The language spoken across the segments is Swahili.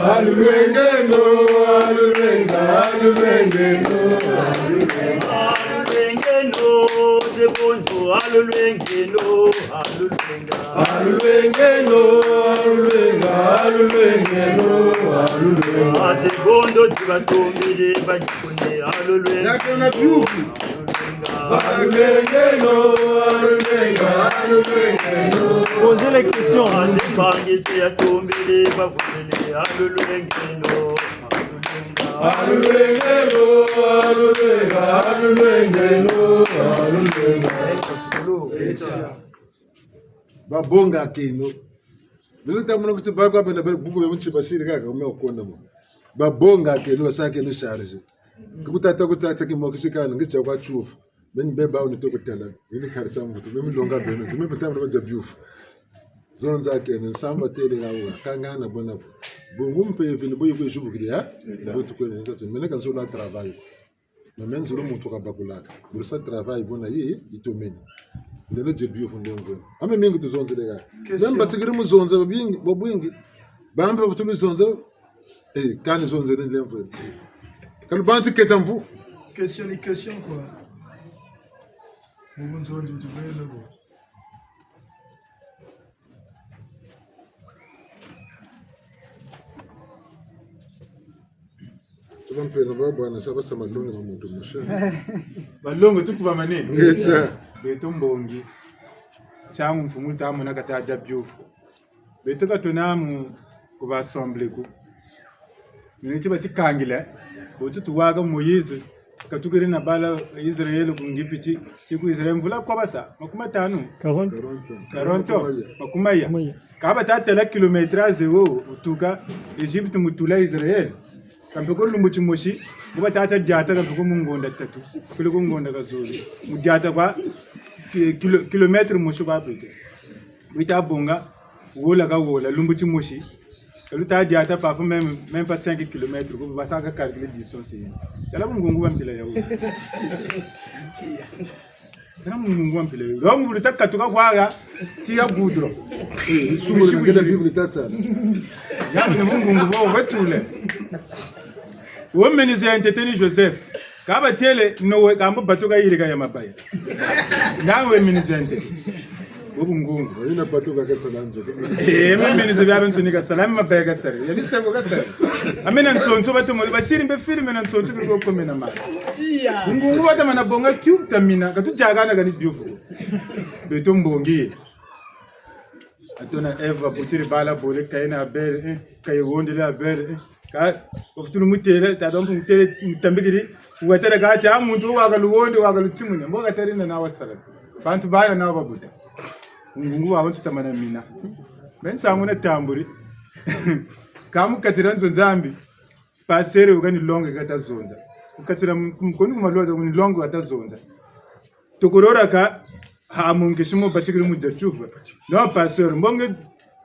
alulwengeno, alulwenga, alulwengeno, alulwengeno, zebondo, alulwengeno, alulwenga, alulwengeno, alulwenga, alulwengeno, alulwenga, zebondo zibatombele bagikone, alulwenga, alulwengeno, alulwenga, alulwengeno. Posez les questions. Azibangise yatombele bavunene, alulwengeno, alulwengeno, alulwenga, alulwengeno, alulwenga. Babonga kino. Nilita mwana kuti bakwa bena bubu yamchi bashiri kaka umeokona mo. Babonga kino sake no charge. Kutata kutata kimokisikana ngicha kwa chufu. Meni beba unitokotela. Yini karisa mvuto. Mimi longa beno. Mimi petama na jabiufu. Zonza keno samba tele gawa. Kangana bona. Bungumpe vini boye kwa jubu kidi ha. Botu kwene nzatu. Mene kanso la travail. Na menzi lo muntu kabakulaka. Bursa travail bona yi itomeni. Ndene jabiufu ndongo. Ame mingi tuzonze lega. Nemba tigiri muzonze babingi babwingi. Bamba butulu zonze. Kani zonze ndele mfu. Kalubanti ketamvu. Question quoi. Mon zonze utubele bo. Tunampenda bwana saba samalongo na muntu mushe. Balongo tukuba manene. Eta. Beto mbongi. Changu mfumu tamu na kata jabyufu. Beto katonamu kuba assemble ku. Niti batikangile. Botu tuwaga Moise katugere na bala Israel kungipi chiku Israel mvula kwa basa makuma tanu 40 makumaya kaba tatela kilometrage wo utuka Egypte mutula Israel kampeko lumbuchi moshi buba tata jata kampeko mungonda tatu kule kungonda kazuri mujata kwa kilometre moshi kwa pete wita bonga wola ka wola lumbuchi moshi kalu ta jata pa même pas 5 km ko ba sa ka calculer distance kala mungungu wa mpila yawo kana mungungu wa mpila yawo lo mu bulita tuka kwaga ti ya gudro Sumuri ngela Biblia tatsa. ya ni mungungu bo wetule wo menize enteteni Joseph kaba tele no kamba batuka yirika ya mabaya nawe menize enteteni Ubungungu. Ina patuka katsalanzo. Mimi nizibyaro nsunika salama mabega sare. Yalise ko gasare. Amena nsonzo batumo bashiri mbe filime na nsonzo ko komena ma. Tia. Ngungu bata mana bonga kyuta mina katujagana gani byufu. Beto mbongi. Atona Eva butiri bala bole kaina abere kay wondele abere ka ofutulu mutele tadompu mutele mutambigiri ugatera gacha amuntu wagaluwonde wagalutimune mboga tarina na wasala. Bantu bana na babuta. Ngungu wa watu tamana mina. Ben sangu na tamburi. Kamu katira nzonzambi. Pasere ugani longa kata zonza. Ukatira mkoni kumalwa ugani longa kata zonza. Tukurora ka hamungishimo bachikiri mujachufa. No pasere mbonge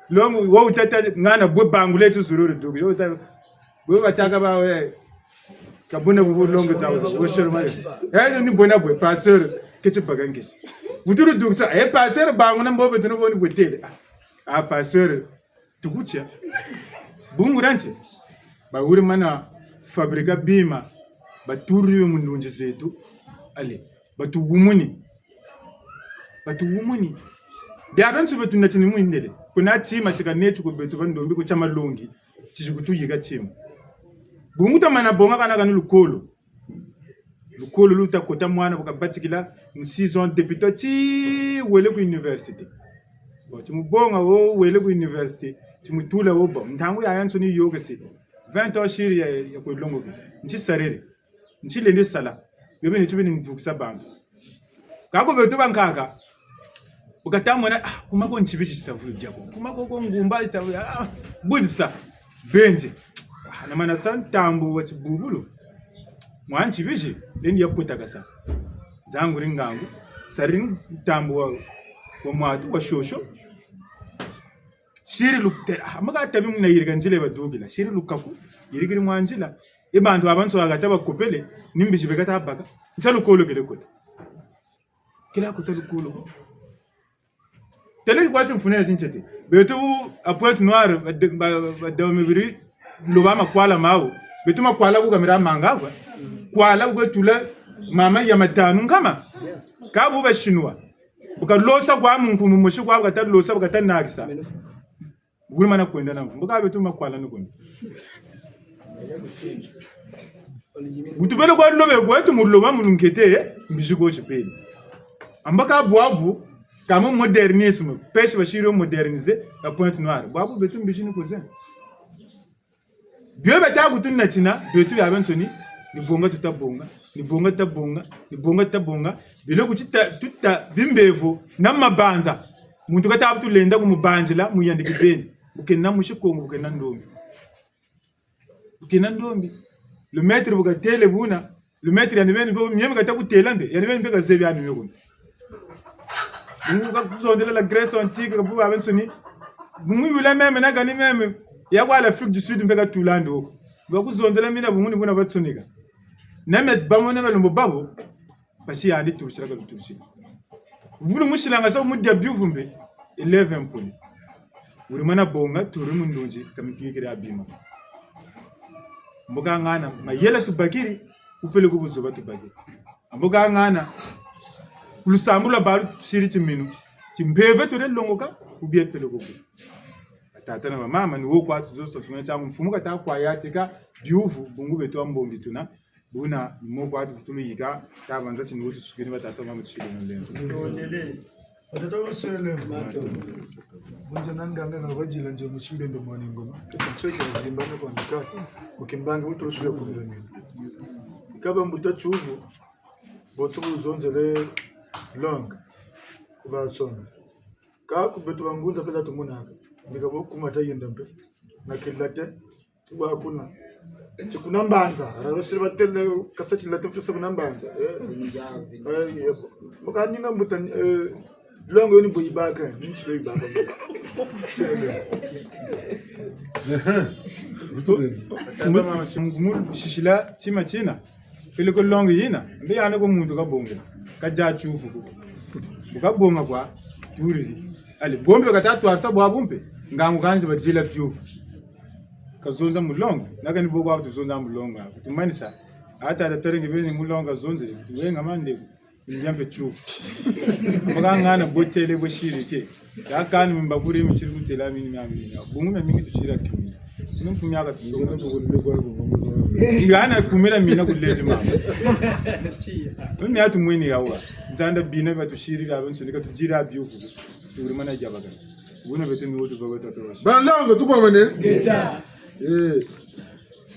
longa wa utata ngana bwe bangule tu zururu dugu. Yo utata bwe bataka ba we kabuna bubu longa zawo. Goshero mai. Ni bona bwe pasere keche bagangishi. Uturu duksa passer bangu mbobe tuno boni gwetele passer tukucha bungu ranche ba uri mana fabrika bima baturi mununje zetu ale batugumuni byabantu betu natini muindele kuna chima chika netu ko betu bandombi ko chamalongi chikutu yiga chima bungu tamana bonga kana kana lukolo luta kota mwana bakabatikila mu 6 ans député ti wele ku université ti mubonga wo wele ku université ti mutula wo ba ntangu ya yanso ni yoga si 20 ans shiri ya ko longo nti sarere nti lende sala bebe ni tubini mvukisa bantu kako beto bankaka ukatamwana kuma ko nchibishi chitavulo jako kuma ko ngumba chitavulo budisa benje na mana santambu wa chibubulo mwanchi bishi lendi yakuta kasa zangu ringangu sarin tambu wa mwatu wa shosho shiri lukutera amaga tabi muna yirga njile badugila shiri lukaku yirigiri mwanjila ibantu abanso agataba kopele nimbishi begata baga nchalu kolo gele kota kila kota kolo tele kwa chimfune zinchete beto a Pointe Noire badawmibiri lobama kwala mawo betuma kwala kukamira mangagwa kwala kwetula mama ya matanu ngama kabu bashinwa bukalosa kwa munkumu mushi kwa bukatalosa bukatanakisa gulima na kwenda na mbuka betuma kwala nukuno utubele kwa lobe kwetu muloba mulungete mbishiko chipeli ambaka bwabu kama modernisme peshe bashiro moderniser la pointe noire bwabu betu mbishini kozen Dieu beta kutunna china betu ya bensoni ni bonga tutabonga ni bonga tabonga ni bonga tabonga bilo kuchita tutta bimbevo na mabanza muntu kata tulenda kumubanjila muyandike beni bukenna mushikongo bukenna ndombi le maître bukatele buna le maître yanibeni bo myebe kata kutela mbe yanibeni beka zebi ani meko mungu kakuzondela la Grèce antique kabu abensoni mungu yule meme na gani meme ya kwa l'Afrique du Sud mbeka tulando bakuzondela mina bunguni buna batsonika neme bamone balombo babo bashi yandi turushira ka turushira vulu mushilanga so mudya byuvumbe 11 poli uri mana bonga turi mundunji kamipikira abima mboga ngana mayela tubakiri upele kubuzoba tubakiri mboga ngana kulusambula balu shiri chiminu chimbeve tore longoka ubie pele kubu tata na mama ni wo kwa tuzo sofuna changu mfumuka ta kwa yatika byuvu bungu beto ambongi tuna buna mo kwa tutulu yiga ta banza chinu tusukiri batata mama tushiri ndende Batata usele bunza nanganga ngabajila nje mushimbembe mwana ngoma kesa cheke zimbana kwa ndika ukimbanga utroshule kumira nini kaba mbuta chuvu botu uzonzele long kuba sona ka kubetu bangunza pesa tumunaka ndikabo kumata yendambe na kilate tuba kuna chikuna mbanza araroshira batele kasachi late tusa kuna mbanza mukaninga mbuta longo yoni boyibaka nishilo yibaka mama shingumul shishila chima china pele ko longo yina mbe yana ko muntu ka bonga ka ja chufu ko bonga kwa turi ali bombe ka tatu asa bwa bumpe ngangu kanje bajila byufu kazonza mulongo nakani boko abu zonza mulongo tumanisa hata datarenge bene mulongo zonze wenga mande nyambe chufu mugangana botele boshirike yakani mbaguri mukiri mutela mini myamini bungume mingi tushira kimi numfumi yaka tusonga ngana kumira mina kuleje mama mimi atu mweni yawa nzanda bina batushirira abensoni katujira byufu turi mana jabaga buna bete mi wotu bagota to balongo tukwa mane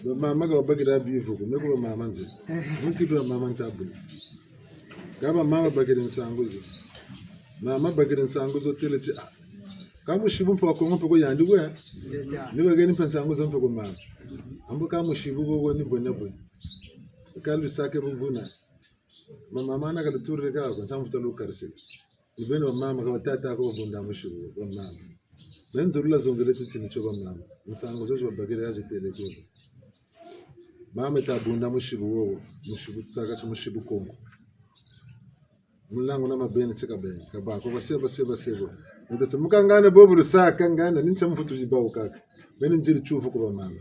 ba mama ga bagira byufu ko meko mama nze mukido mama ntabu kama mama bagirin sanguzo mama bagirin sanguzo teleti kama shibu mpa ko mpa ko yandi go ya ni bageni mpa sanguzo mpa ko mama ambo kama shibu go ni bonya boy kalu sake bunguna mama na kala turre ka ko samu talo karse ibeno mama ka tata ko bunda mushibu ko mama nenzo rula zongele tini choba mama sanguzo zo bagira ya teleti mama tabunda mushibu wo mushibu taka mushibu kongo mulango na mabeni tsika beni kaba ko baseba ndo tumukangana bobu rusaka ngana nincha mfutu jibao kaka beni njiri chufu ko mama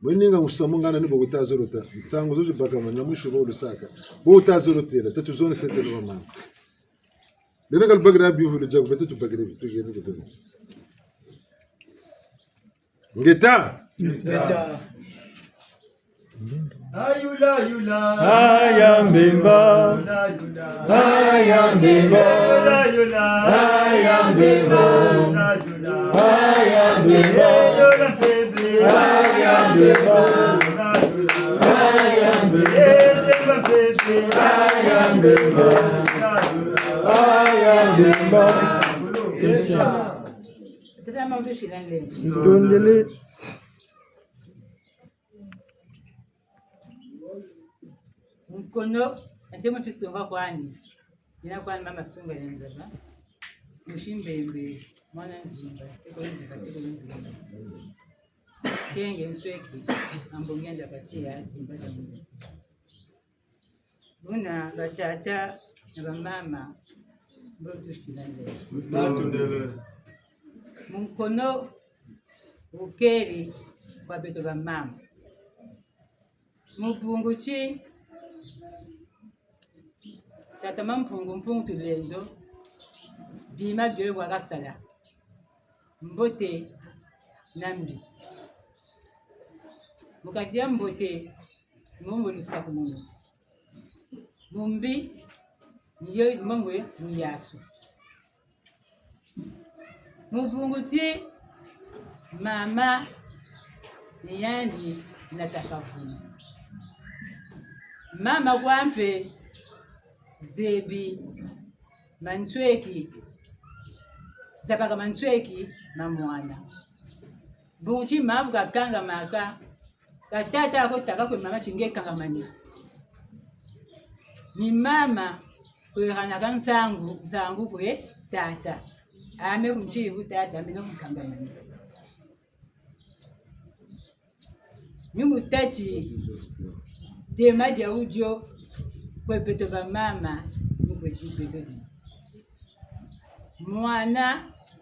mweninga usamungana ni bogutazorota tsango zo jibaka manya mushubo rusaka bo utazorotera tatu zone sete no mama bena kal bagra bifu le jago betu bagra bitu gene ko ngeta Ayula ayambemba ayambemba ayula ayambemba ayambemba ayambemba ayambemba ayambemba ndondele mkono atema tusonga kwani ina kwani mama sunga nzaba mushimbembe mwana nzimba teko nzimba kenge nsweki ambongenda katia simba za mungu buna batata na mama mboto shilande Matundele mkono ukeri kwa beto ba mama. Mubunguchi tata mpungu tulendo bima byo kwa kasala mbote nambi mukatia mbote ngombo lusaku muno mumbi niyo mangwe muyasu mubunguchi mama niyandi natakavuna mama kwampe zebi mansweki zapaka mansweki na mwana bunchi mabu kakanga maka katata ako taka kwe mama chinge kangamani ni mama kwe kanaka nsangu kwe tata ame kunchivu tata mino mkangamani nyumu tachi tema dia ujo kwe beto ba mama kwe beto di mwana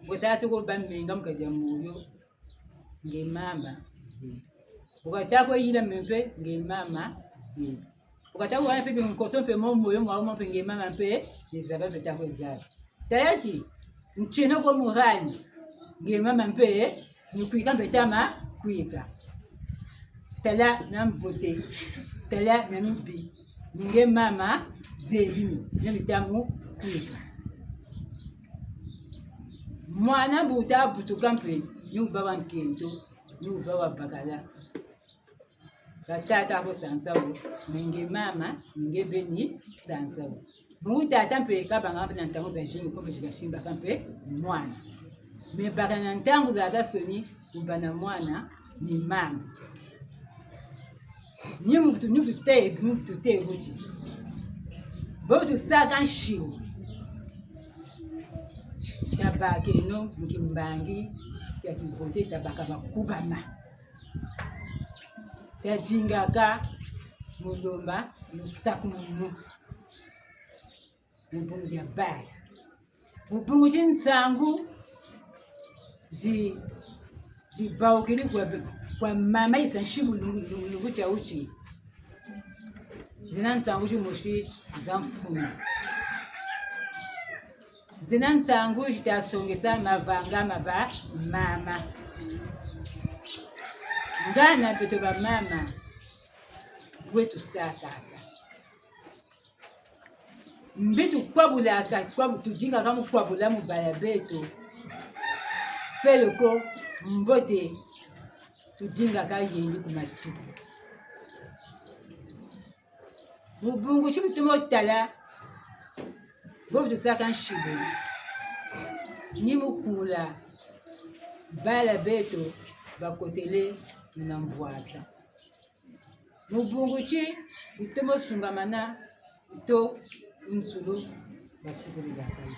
ngotatu ko bamenga mkaja muyo nge mama zi ukatako yila mempe nge mama zi ukatako wana pepe nkoso pe moyo mwa pe nge mama pe nizaba betako zabe tayashi nchino ko murani nge mama mpe nikuika betama kuika tala nambote tala nambi ninge mama zebimi nemitamu kuika mwana buta butuka mpe ni ubaba nkento ni ubaba bakala batata ko sansawo ninge mama ninge beni sansawo mungu tata mpe kabanga na ntango za jingi ko kishimba kampe mwana me baka na ntango za soni ubana mwana ni mama ni muftu te gochi bodu saka shiwo tabake no mkimbangi ya kibote tabaka bakubama tajingaka mulomba lusaku mumu mbungu ya baya mbungu chinsangu zi baukili kwa mama isa shibu lungu cha uchi zinansangu chimoshi zamfuna zinansangu chitasongesa mavanga maba mama ngana beto ba mama wetu sakaka mbitu kwabulaka tujinga kama kwabula mubaya beto peloko mbote tujinga ka yendi kumatu mubungu chibitumo tala bobu saka nshibo ni mukula bala beto bakotele na mvwaza mubungu chi bitumo sungamana to insulu basukulu bakali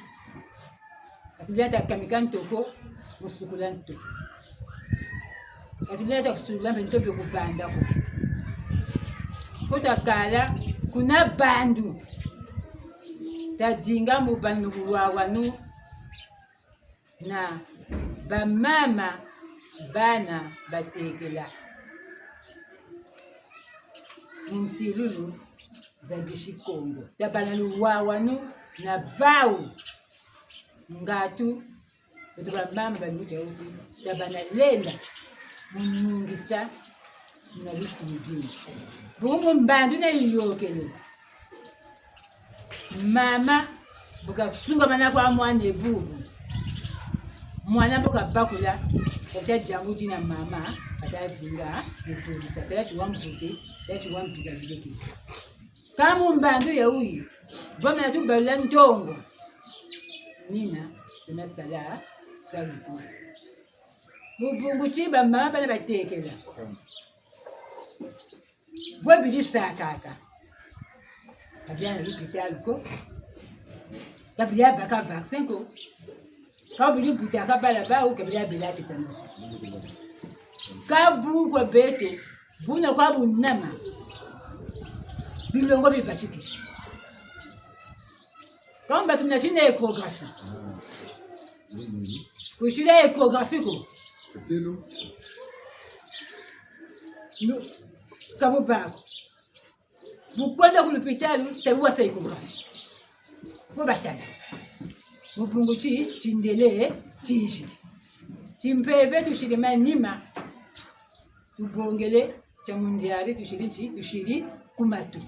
katuleta kamikan toko musukulanto katuleta kusukulanto ntobe kupanda ko fota kala kuna bandu tajinga mubandu wawanu na bamama bana batekela nsilulu za bishikongo tabana wawanu na bau ngatu beto bamama banuja uti tabana lenda munungisa na biti mbili bungu mbandu na yokele mama bukasunga mana kwa mwana ebubu mwana boka bakula kwa jangu jina mama atajinga mutulisa tayati wambuti tayati wampiga bileki kama mbandu ya huyu bama tu bala ntongo nina tunasala saluko mubungu chiba mama bana batekela bwabili sakaka abyana l'hôpital ko kabila baka vaccin ko kabili buta kabala ba o kabila bila tetanus kabu ko beto buna kwa bunama bilongo bibachiki kamba tunachina ecography kushira ecography ko kabo bako bukwenda ku lupitalu tabuwa psychography bo batala mubungu chindele chishi chimpeve tushiri manima tubongele cha mundiali tushiri kumatu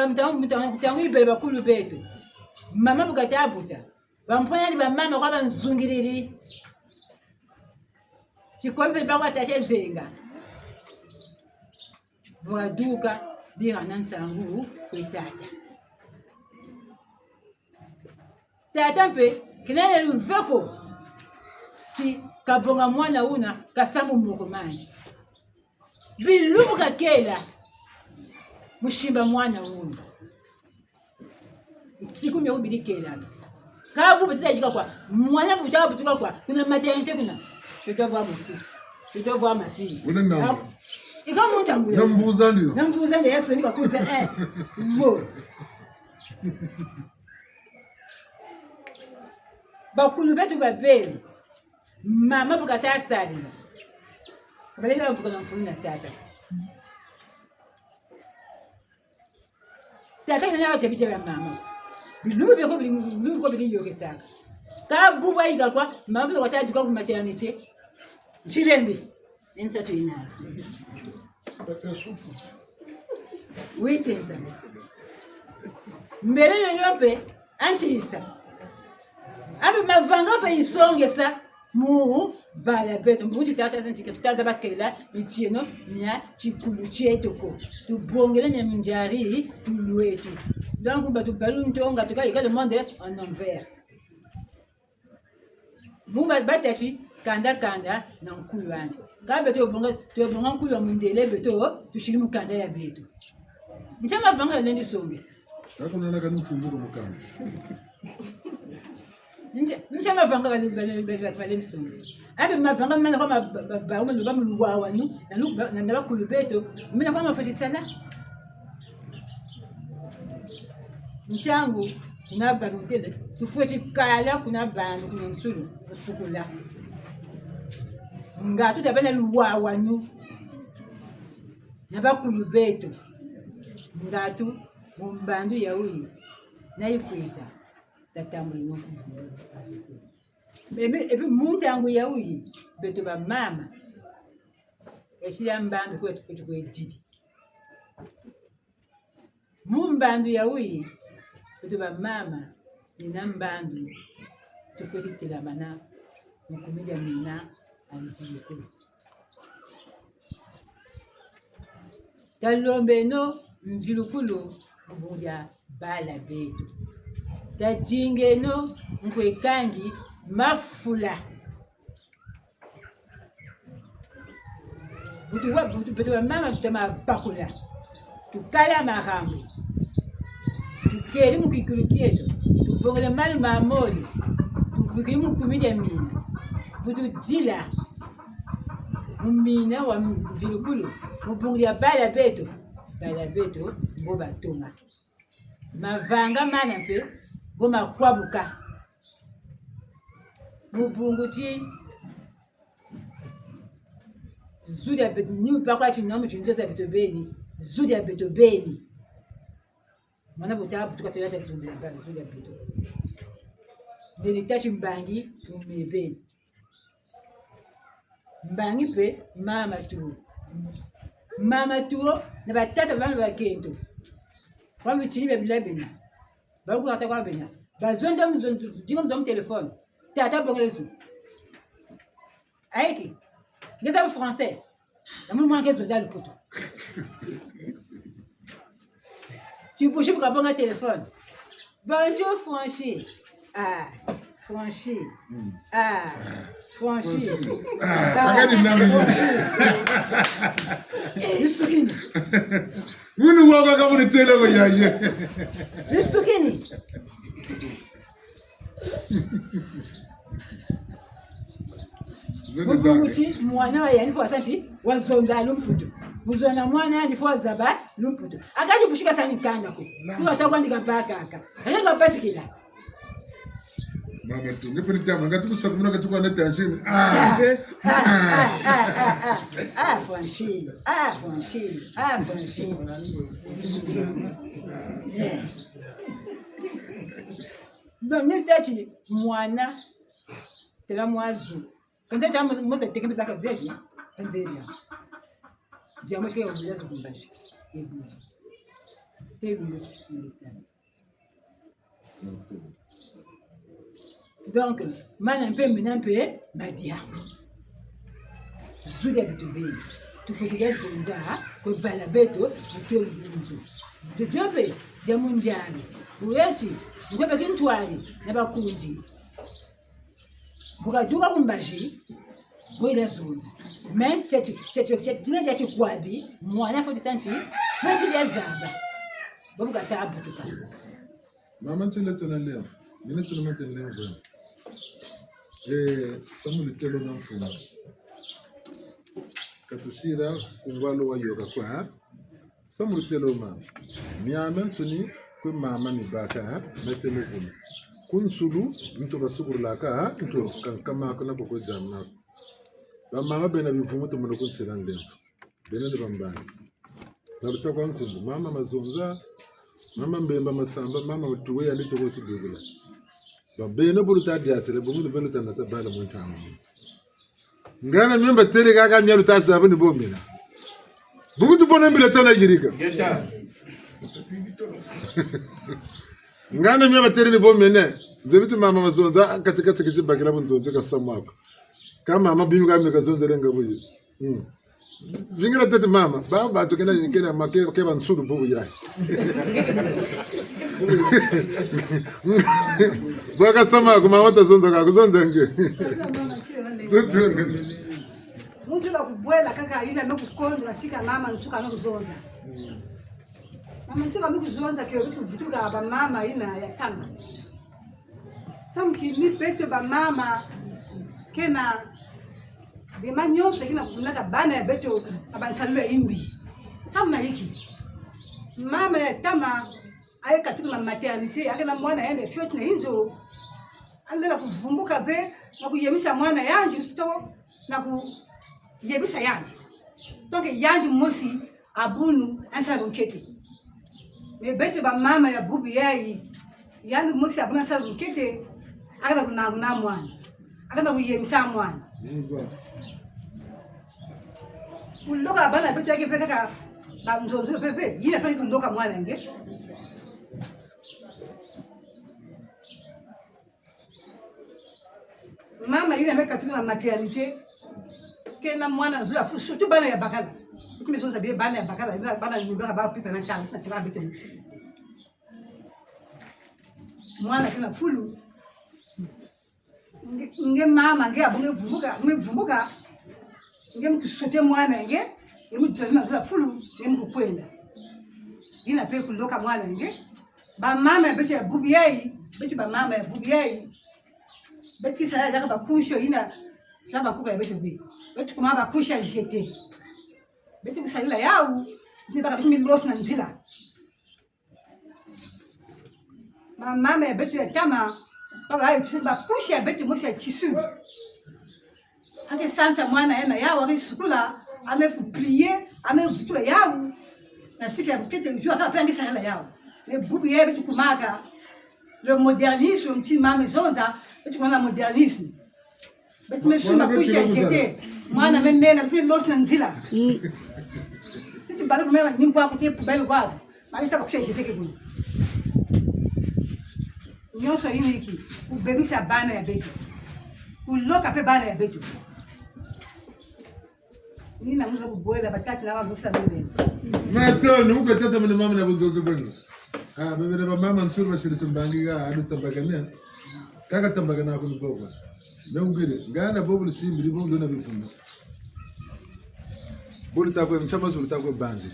mtangu bakulu betu mama bukatabuta bampona ni bamama kwa banzungiriri chikombe bakwa tachezenga bwaduka bihana nsangu kwetata tata mpe kinene luveko chi kabonga mwana una kasamu mukomani bilubu kakela mushimba mwana una siku mya ubirikela kabu butajika kwa mwana butuka kwa kuna maternité kuna je dois voir mon fils je dois voir ma fille ika muntangu nambuza ndio Yesu nika kuza wo bakulu betu babeli mama bukata asali balela mfuka na mfunu na tata ni nayo tebiche ya mama bilumu biko bili yoke saka ka buba iga kwa mama biko tata kwa maternité chilembi ensa tu ina witenza mbele yope anchisa abe mavanga pa isongesa mu bala beto mbuti tata santi tutaza bakela ichino nya chikulu chetoko tubongele nya minjari tulueti donc ba tubalu ntonga tukaika le monde en envers mu batati kanda na nkulu wanje ka beto bonga nkulu mundele beto tushiri mukanda ya beto nchama vanga lendi songesa hakuna naka mfumuro mukamba nje mavanga baleni songesa abe mavanga mana kwa ba umuntu bamuluwa wanu na bakulu beto mina kwa mafatisana nchangu kuna barutele tufueti kala kuna bantu kuna nsulu usukula ngatu tabana luwa wanu na bakulu beto ngatu mumbandu ya uyi na ikwiza tatambuli nokuvuga ebe muntangu ya uyi beto ba mama eshira mbandu kwetu futhi kwedidi mumbandu ya uyi beto ba mama nina mbandu tufuthi tilamana mukumija mina alizikulu talombeno mvilukulu mbuja bala betu tajingeno nkwekangi mafula butu wa mama butama bakula tukala mahambo tukeli mukikulu kieto tubongele malu mamoli tufikiri mukumija mina butu jila mumina wa mvilukulu mubunglia bala betu bo batonga mavanga mana mpe bo makwabuka mubunguti zudia betu ni mpaka chinomu chinjoza betu beni zudia betu beni mwana butabu tukatolata zudia bani zudia betu delitachi mbangi umebeni mbangi pe mama tuo na batata bana bakendo kwa michini bebila bena baku ata kwa bena bazonda mzondu dingo mzom telefone tata bongelezo aiki ngeza français na mun mwanke zonda le poto tu bouge pour bonga téléphone bonjour Franchi Franchi Franchi akadi nami isukini wunu waka kama ni tele kwa yaye isukini Mubuti mwana wa yani fwa santi wazonga lumputu muzona mwana yani fwa zaba lumputu akaji kushika sani kanda ko tu atakwandika paka aka anga pashikila Mama tu ngepelita ngati kusakumuna kati kwa neta njini. Franchise. Bon, nitachi mwana tela mwazu. Kanza tamu moza tekemeza kazi kanzeria. Jamu shike ubilazo kumbashi. Donc, man un peu maintenant peu badia. Zuda bitubeni. Tufishike kunza ko balabeto mtoro bunzu. Jobe jamunjani. Uweti ngobe kintwali nabakunji. Bukaduka kumbashi goila zunza. Men tine jachi kwabi mwana 40 centi 20 ya zamba. Babu katabu tuka. Mama ntile tona leo. Mine tona mate leo bwana. Samu litelo na mfuma. Katushira kungwalo wa yoga kwa. Samu litelo mama. Miame tuni kwa mama ni baka metelo vuma. Kunsulu mtu basukuru laka mtu kama kuna kwa jamna. Ba mama bena bivumu to muno kunsira ndembo. Bena de bambani. Nabita kwa nkumbu mama mazonza mama mbemba masamba mama utuwe andi to gotu bugula. Ba bena buluta diatere bumu belu tanata bala muntama. Ngana myamba tere kaka nyalu tasabu ni bombina. Bumu tu bona mbila tana girika. Geta. Ngana myamba tere ni bombene. Nzebitu mama mazonza katikati kijibakira bunzonze kasamako. Kama mama bimu kama kazonze lenga buyi. Vingira tete mama, baba tukena nyingine make keba nsuru bubu yai. Bwaka sama kuma wata zonza kakuzonza nge. Mtu la kubwela kaka ile no kukonda nashika mama ntuka no kuzonza. Mama ntuka no kuzonza kyo vitu ba mama ina ya kama. Samki ni pete ba mama kena de manyoso kina kunaka bana ya beto abansalwe imbi. Samna hiki. Mama ya tama aye katika maternity akina mwana yende fyoti na hizo. Andela kuvumbuka ve na kuyemisa mwana yanji to na kuyemisa yanji. Tonke yanji mosi abunu ansa runkete. Me beto ba mama ya bubi yayi yanji mosi abunu ansa runkete akana kunaguna mwana. Akana kuyemisa mwana. Kuloka bana beto yake peka ka ba mzonzo pepe yina peke kuloka mwana nge. Mama yule ameka tuna maternité kena mwana zula surtout bana ya bakala ukime sonza bie bana ya bakala bana nyumba ba pipa na chana na tiba bete mwana kena fulu nge mama nge abunge vumbuka nge mkusote mwana nge mutana zula fulu nge mkukwenda ina pe kuloka mwana nge ba mama bete ya bubi yai bete ba mama ya bubi yai beti sala yaka bakusho ina laba kuka beto bi beti kuma bakusha jete beti kusalila yao ni baka tumi los na nzila mama ya beti ya kama baba ayo tusi bakusha beti mosi ya chisu ake santa mwana yana yao ake sukula ame kuprier ame vitu yao na siki ya bukete ujua kama pengi salila yao ne bubi ya beti kumaka le modernisme mti mama zonza beti mwana modernisme beti mesuma kusha jete mwana menena tu los na nzila siti bale kumema nyimbo hapo tie pubelo kwa bali taka kusha jete ke buni nyoso hiki kubebisha bana ya beti kuloka pe bana ya beti nina mza kuboela batatu na wabusa mbele Mato nuko tata mwana mama na bunzo bwana. Bebe na mama nsuru bashiri tumbangiga adu tambagana. Kaka tambagana ko nuko. Ndongere ngana bobu simbiri bobu na bifundo. Bolu takwe mchama zuru takwe banji.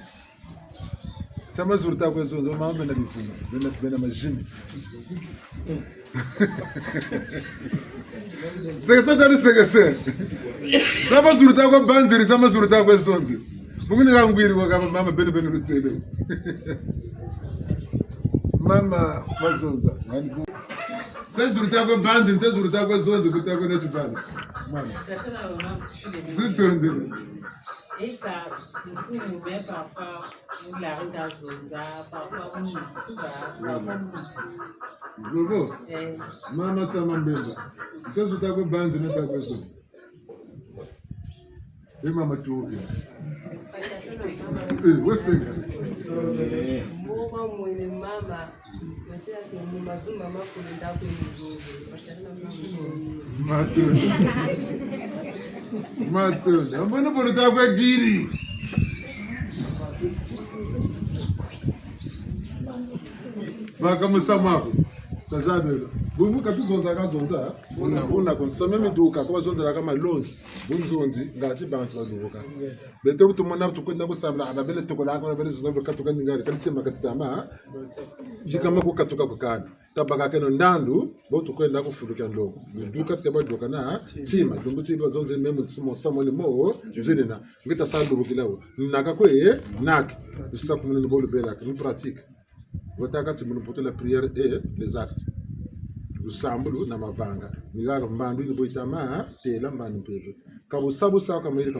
Chama zuru takwe zonzo mama na bifundo. Bena majini. Sega. Chama zuru takwe banji, chama zuru takwe zonzo. Mungine kangwiri kwa kama mama bene Mama mazonza. Sasa ulitaka banzi, sasa ulitaka zonzi, kutaka na chibanda. Mwana. Tutonde. Eka mfumo bepa fa mula utazonza papa muna tuba. Gogo. Mama sama mbemba. Sasa ulitaka banzi na taka zonzi. Mama tuoge. Wesenga. Mboga mwele mama. Nataka kummazu mama kulinda kwa Matunda. Mbona unataka kwa giri? Baka msamako. Sasa belo. Bungu katuzonza kazonza. Una konsame miduka kwa zonza kama lonzi. Bunzonzi ngati bantu baduka. Bete utumona tukwenda kusambla ababele tukola kwa bele zozo katuka ngari kanchema katitama. Jikama kukatuka kukana. Tabaka keno ndandu bo tukwenda kufuduka ndoko. Duka teba doka na sima dumbu tiba zonze memu tsimo samoni mo zinena. Ngita sandu bukilawo. Naka kwe nak. Sasa kumuni bolu bela ni pratique. Wataka tumulupoto la prière et les actes. Usambulu na mavanga. Nigaga mbandu ni boitama tela mbandu pepe. Kabu sabu sawa kama ile.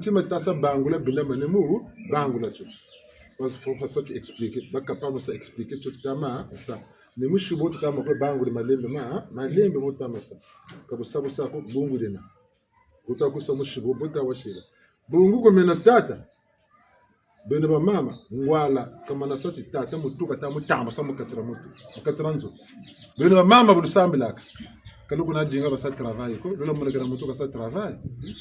Tima tasa bangula bila manemu bangula tu. Parce faut pas ça qui explique. Ba capable ça expliquer tout tama ça. Ni mushubo tutama kwa bangula malembe motama ça. Kabu sabu sawa ko bungu dena. Utakusa mushubo bota washira. Bungu ko mena tata. Bene ba mama ngwala kama na soti tata mutuka ta mutamba sa mukatira mutu mukatira nzo bene ba mama bulisambilaka kaluko na dinga ba sa travail ko bele mo ngara mutuka sa travail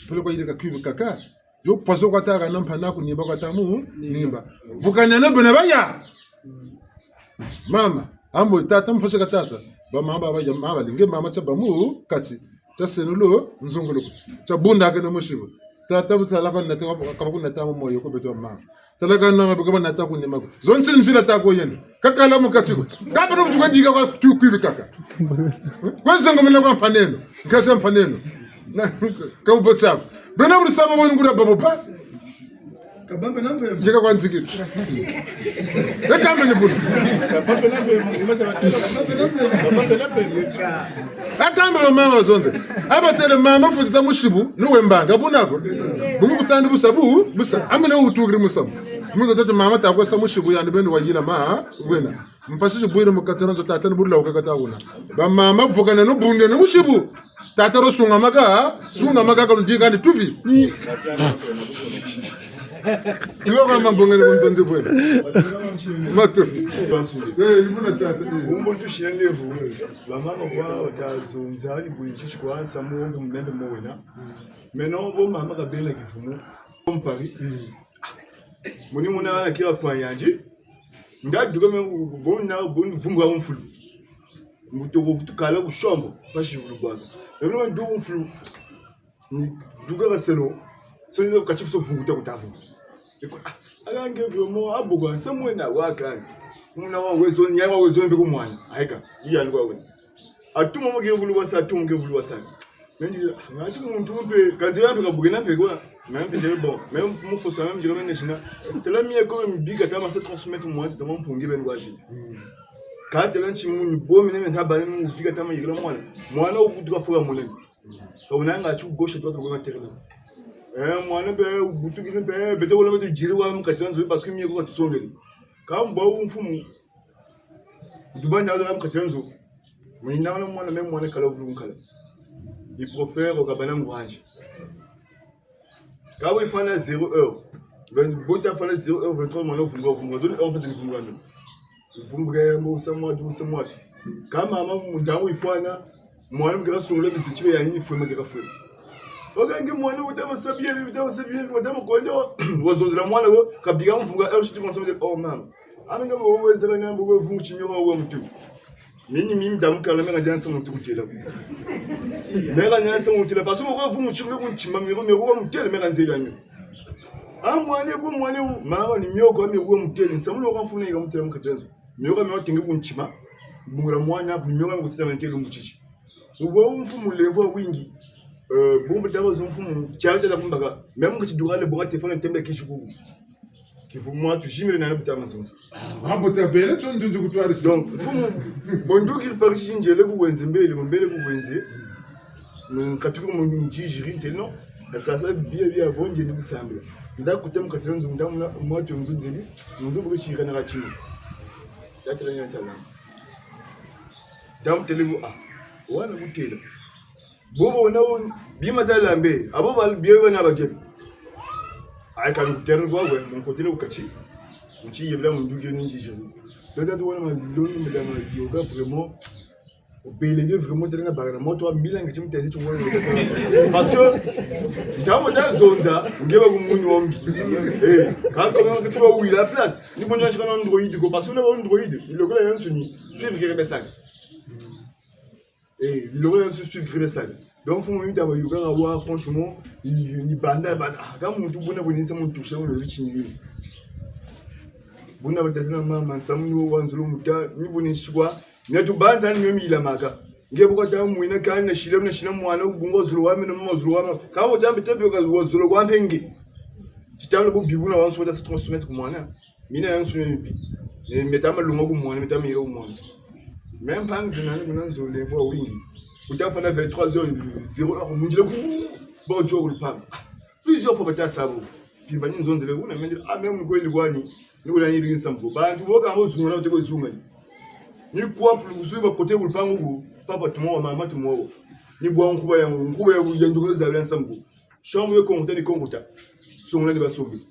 pele ko yideka kubu kaka yo paso ko ta kana mpana ku nimba ko ta mu nimba vukanya na bene ba ya mama ambo tata mpose katasa ba mama ba ya mama linge mama cha ba mu kati cha senulo nzongolo cha bunda kana mushibo tata butala ko na ta ko na ta mo moyo ko beto mama talaga na mabaka na ta ko ni mago zonse nzira ta ko yendo kakala mu katiko kaba no tuko diga ko tukubi kaka kwanza ngomela kwa paneno ngasa paneno na ka ubotsa bena buri sama mo ngura babo pa Kabambe nambe. jika kwa nzikiti kama ni bulu atambelo mama zonze abatele mama fuza mushibu nuwe mbanga bunako bumu kusandi busabu busa amene utugiri musabu mungo tatu mama takwa sa mushibu yani benu wajina ma wena mpasisho bwire mukatana zo tatana bulla ukakata una ba mama vukana no bunde no mushibu tataro sunga maga ka ndiga ni tuvi Iwo kama mbongene kunzonze bwena mato ibuna tata Umuntu shiyende vuwe. Bamama kwa batazonza ni bwinchi kwa samu mnende mona. Meno bo mama kabela kifumu. Mpari. Muni muna ala kira kwa yanji. Ndaduka me bonna vumba umfulu. Mutoko vutukala ku shombo bashi vulubaka. Lero ndo umfulu. Ni duka kaselo. So ni kachifu so vunguta kutavu. Alange vyomo abugwa samwena wakani. Muna wa wezo nyawa wezo mbe kumwana haika iya ndwa wena atuma muge vulu wasa nandi ngati muntu mpe kazi yapi kabugena mpe kwa même de bon même mu fosa même jira mene shina telamie ko mbiga tama se transmettre moi tama mpungi ben kwazi ka telanchi mu bo mene men habane mu biga tama yira mwana ubutuka fuka munene ka unanga chu gauche droite ko materela mwana be ubutuki be bete wala metu jiri wa mu katranzo parce que miye ko tsongeli Quand on fume, du bon dans Katranzo, mais il n'a pas même moins que l'autre. Il préfère au cabanon orange. Quand il fait 0 heure, quand il fait 0 heure, 23 mois, vous me en fait, vous me samwa 12 mois. Quand maman m'dao il faut ana, moi je grâce au lait de situé à une fois me graffer. Ogange mwana utama sabia utama kondo wazozira mwana wo kabiga mfunga elshi tukonsome oh mama aminga bo wezera nyambo wo vungu chinyoho wo mutu mimi ndamukala menga jansa mutu kutela menga jansa mutela parce que wo vungu chimwe kunchima miro wo mutela menga nzela nyo amwane bo mwane mama ni myoko ami wo mutela nsamuno wo kanfuna yiga mutela mukatrenzo myoko mewa tinga kunchima bungura mwana myoko mukutela mentelo muchichi ubo mfumu levo wingi bombe d'abord ont font charge la bombe même que tu dois le boire téléphone tembe kishuku qu'il faut moi tu jimere na buta mazonzo Abota bele tu ndu kutwari. donc fumu bondu ki par sinjele ku wenze mbele mbele ku wenze nkatuko mu njijiri teno sasa bia vonje ni kusambula ndakutem katrenzo ndamuna moto nzunzeli nzubu shika na kachimo yatranya tala dam telegu wana butela bobo na bima talambe abo bal biyo na baje ay kan terno go wen mon ko tele ukachi uchi yebla mon duge ninji jero dada to wana ma loni me dama yoga vraiment au belege vraiment tele na bagana moto amila ngichi mtezi chungwa parce que dans mon zonza ngeba ku munyu ombi quand comme tu vas où il a place ni bon ngi kana android ko parce que on a android il le gars yansuni suivre que message il le gars suivre que message donc faut même d'avoir yoga wa franchement ni banda quand mon tout bona bonisa mon toucher on le richini bona badana mama samno wanzulu muta ni bonishwa netu banza ni yomi ila maka ngebo ta muina kan na shile mwana ubungo zulu wami no mozulu wami ka wo jambe tembe ka zulu kwa mpengi titalo bu bibuna wanso da se transmettre ku mwana mina yansu ni metama lungo ku mwana metama yego ku mwana même pas zinani kuna zulu fo wingi utafana 23h00 munjile ku bo jogo lupanga plusieurs fois bata sabo puis bani nzonzele una mende même ko ligwani ni kuna yiri nsambo bantu boka ngo zunga na uteko zunga ni kwa plus ba côté ulpangu ku papa tumo mama tumo ni bwa nkuba ya njungule za blanc sambu chambre yo konta ni konguta songla ni basobi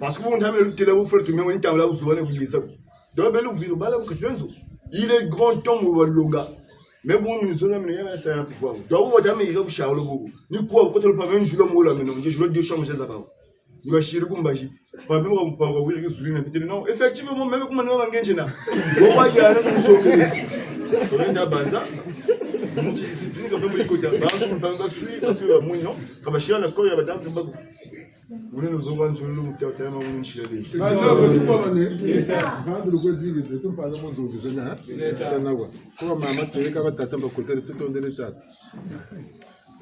parce que on t'a mis le téléphone frère tu mets on t'a là vous souvent vous dites ça donc ben le vivre bala ku kitrenzo il est grand temps au longa mais bon nous sommes amenés à ça un pouvoir donc on t'a mis il a Charles Bogo ni kwa côté le pas même je le mo là mais non je le deux chambres chez Zaba ni va chier ku mbaji pas même on pas ouvrir que souligne peut-être non effectivement même comme on va ngenjena on va y aller nous sommes Kolenda banza muti discipline quand même écoute banza on va suivre parce que munyo kabashira na ko ya badamu tumbago une nous on va sur le muti tellement on nchile de Na no tu kwa ne. Bandu ko dingi de tu pa mo zo de na. Na wa. Ko mama teka batata bakotele tutondele tata.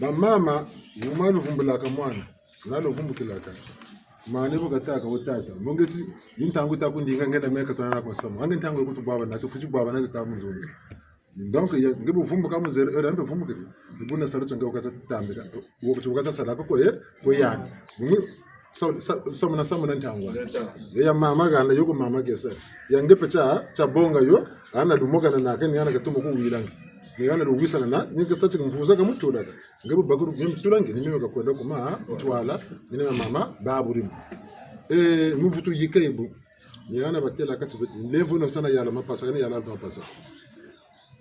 Ba mama umanu vumbulaka mwana. Nalo vumbukilaka. Mane bukataka utata. Mongezi intangu takundinga ngenda meka tona na kosamo. Ange ntangu kutu baba na tufuji baba na tamunzonzi. Donc ngibu vumbuka muzere rambe vumbuka. Ibuna saluto ngauka tambika. Wokuti ukata salaka ko yani. Samuna ntangwa ya mama ganda yoko mama gesa yange pecha cha bonga yo ana lumoga na naka ni ana gatumo ko wiranga ni ana ruwisa na ni gesa cha mfuza ka mutula ngabo bakuru ni mutulange ni meka kwenda kuma twala ni mama baburimu muvutu yikaibu ni ana batela kati levo na sana yala mapasa ni yala mapasa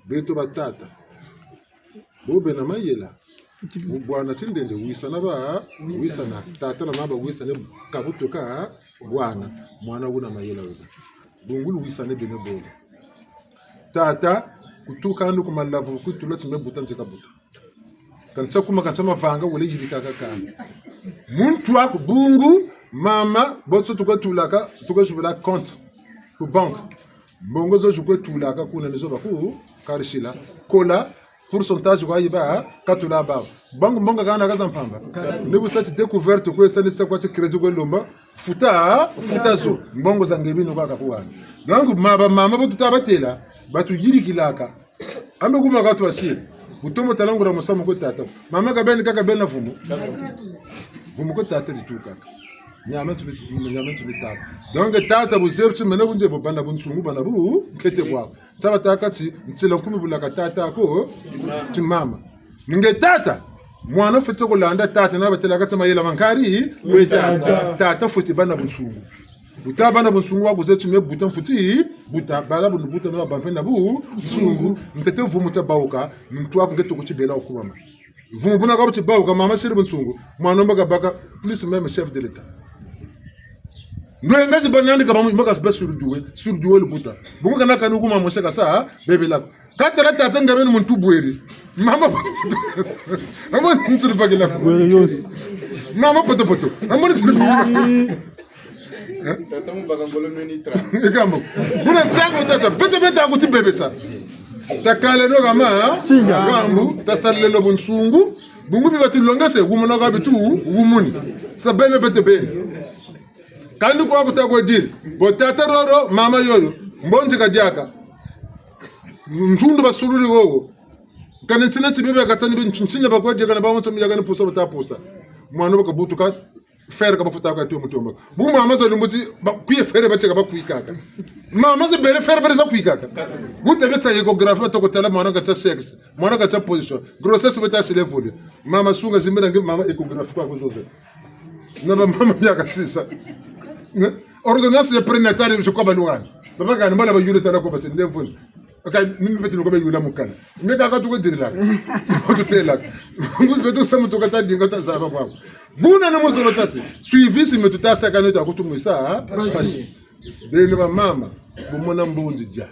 beto batata bobe na mayela bwana tindende wisana tata na mama wisana kabutoka bwana mwana una mayela wewe bungulu wisana bene bolo tata kutuka ndu kumalavu kutula timebuta nzeka buta kanisa kuma kanisa mavanga wole yidika kakana muntu ako bungu mama botso tukatulaka tukashubela compte ku bank bongo zo tukatulaka kuna nizo baku karishila kola pourcentage kwa yiba katula ba bangu mbonga kana kaza mpamba nibu sati découverte ko esani sakwa ti crédit ko lomba futa zo mbongo za ngebino kwa kakuwana donc mama bo tutabatela batu yirikilaka ambe kuma katu asiri utomo talangura musamo ko tata mama ka beni kaka bena vumu ko tata dituka nyama tu tata donc tata buzebti mena bunje bo banda bunsungu bana bu kete kwa saba takati ntila nkumi bulaka tata ko ti mama ninge tata mwana fete ko landa tata na batela kata mayela mankari we tata futi bana bunsungu buta bana bunsungu wa kuzetu me buta futi buta bala bunu buta no bampena bu sungu ntete vumu ta bauka mtu ako ngeto ko chibela okubama vumu buna ka buti bauka mama shiri bunsungu mwana mbaga baka plus même chef de l'état Nwengazi banani kama mbaga sba surduwe le buta bungu kana kanu kuma mosheka sa bebe la katara tata ngabe no muntu bweri mama ntiri bagila mama poto amoni ntiri tata mu bagangolo nweni tra Ekambo. Buna tsango tata bete akuti bebe sa. Takale no kama gambu tasalelo bunsungu bungu bi batilongese gumona ga bitu gumuni. Sa bene bete bene. kandi kwa kutagwa diri botata roro mama yoyo mbonje kadiaka ntundu basuluri wowo kana tsina tsibibe katani bin tsinya bakwadi kana ba mutso miyaga ni pusa batapusa mwana bakabutuka fer ka bafuta ka tumu tumu bu mama za lumbuti kuye fer bace ka bakuikaka mama za bere fer bere za kuikaka bu te beta ecography to ko tala mwana ka sex mwana ka position grossesse beta se level mama sunga zimbira ngi mama ecography kwa kuzoza na ba mama yaka sisa ordonnance de prénatal je ko balugana baba kana mbala ba yule tala ko ba se level okay mimi beti ko ba yule mukana meka ka to ko dirila ko tela ngus beto samu to ka ta dinga ta zaba kwa buna na mozolo tasi suivi si metutasa kana to akutumwisa bashi bene ba mama bumona mbundi ja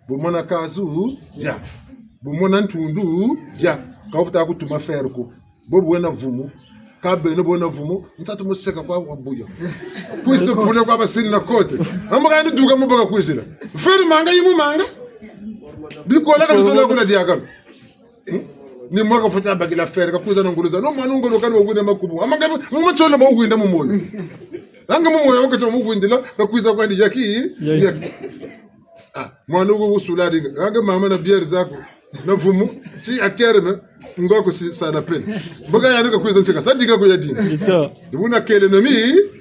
bumona kazu ja bumona ntundu ja kafuta akutuma ferko bobu wena vumu kabene bona vumu nsatu museka kwa wabuya puisto pule kwa basini na kote amaka ndi duka mubaka kwizira fer manga yimu manga bikola ka zolo kuna diakam ni mwaka futa bagila fer ka kuza nguluza no mwana ngolo kana wugune makubu amanga mu tsolo ba wugunda mu moyo anga mu moyo wakati mu wugundila ka kuza kwa ndi yaki mwana ugo usuladi anga mama na bier zako na vumu ci akerme ngoko si sana pen boga yanuka kuza ncheka sadika ko yadini dibuna kele no mi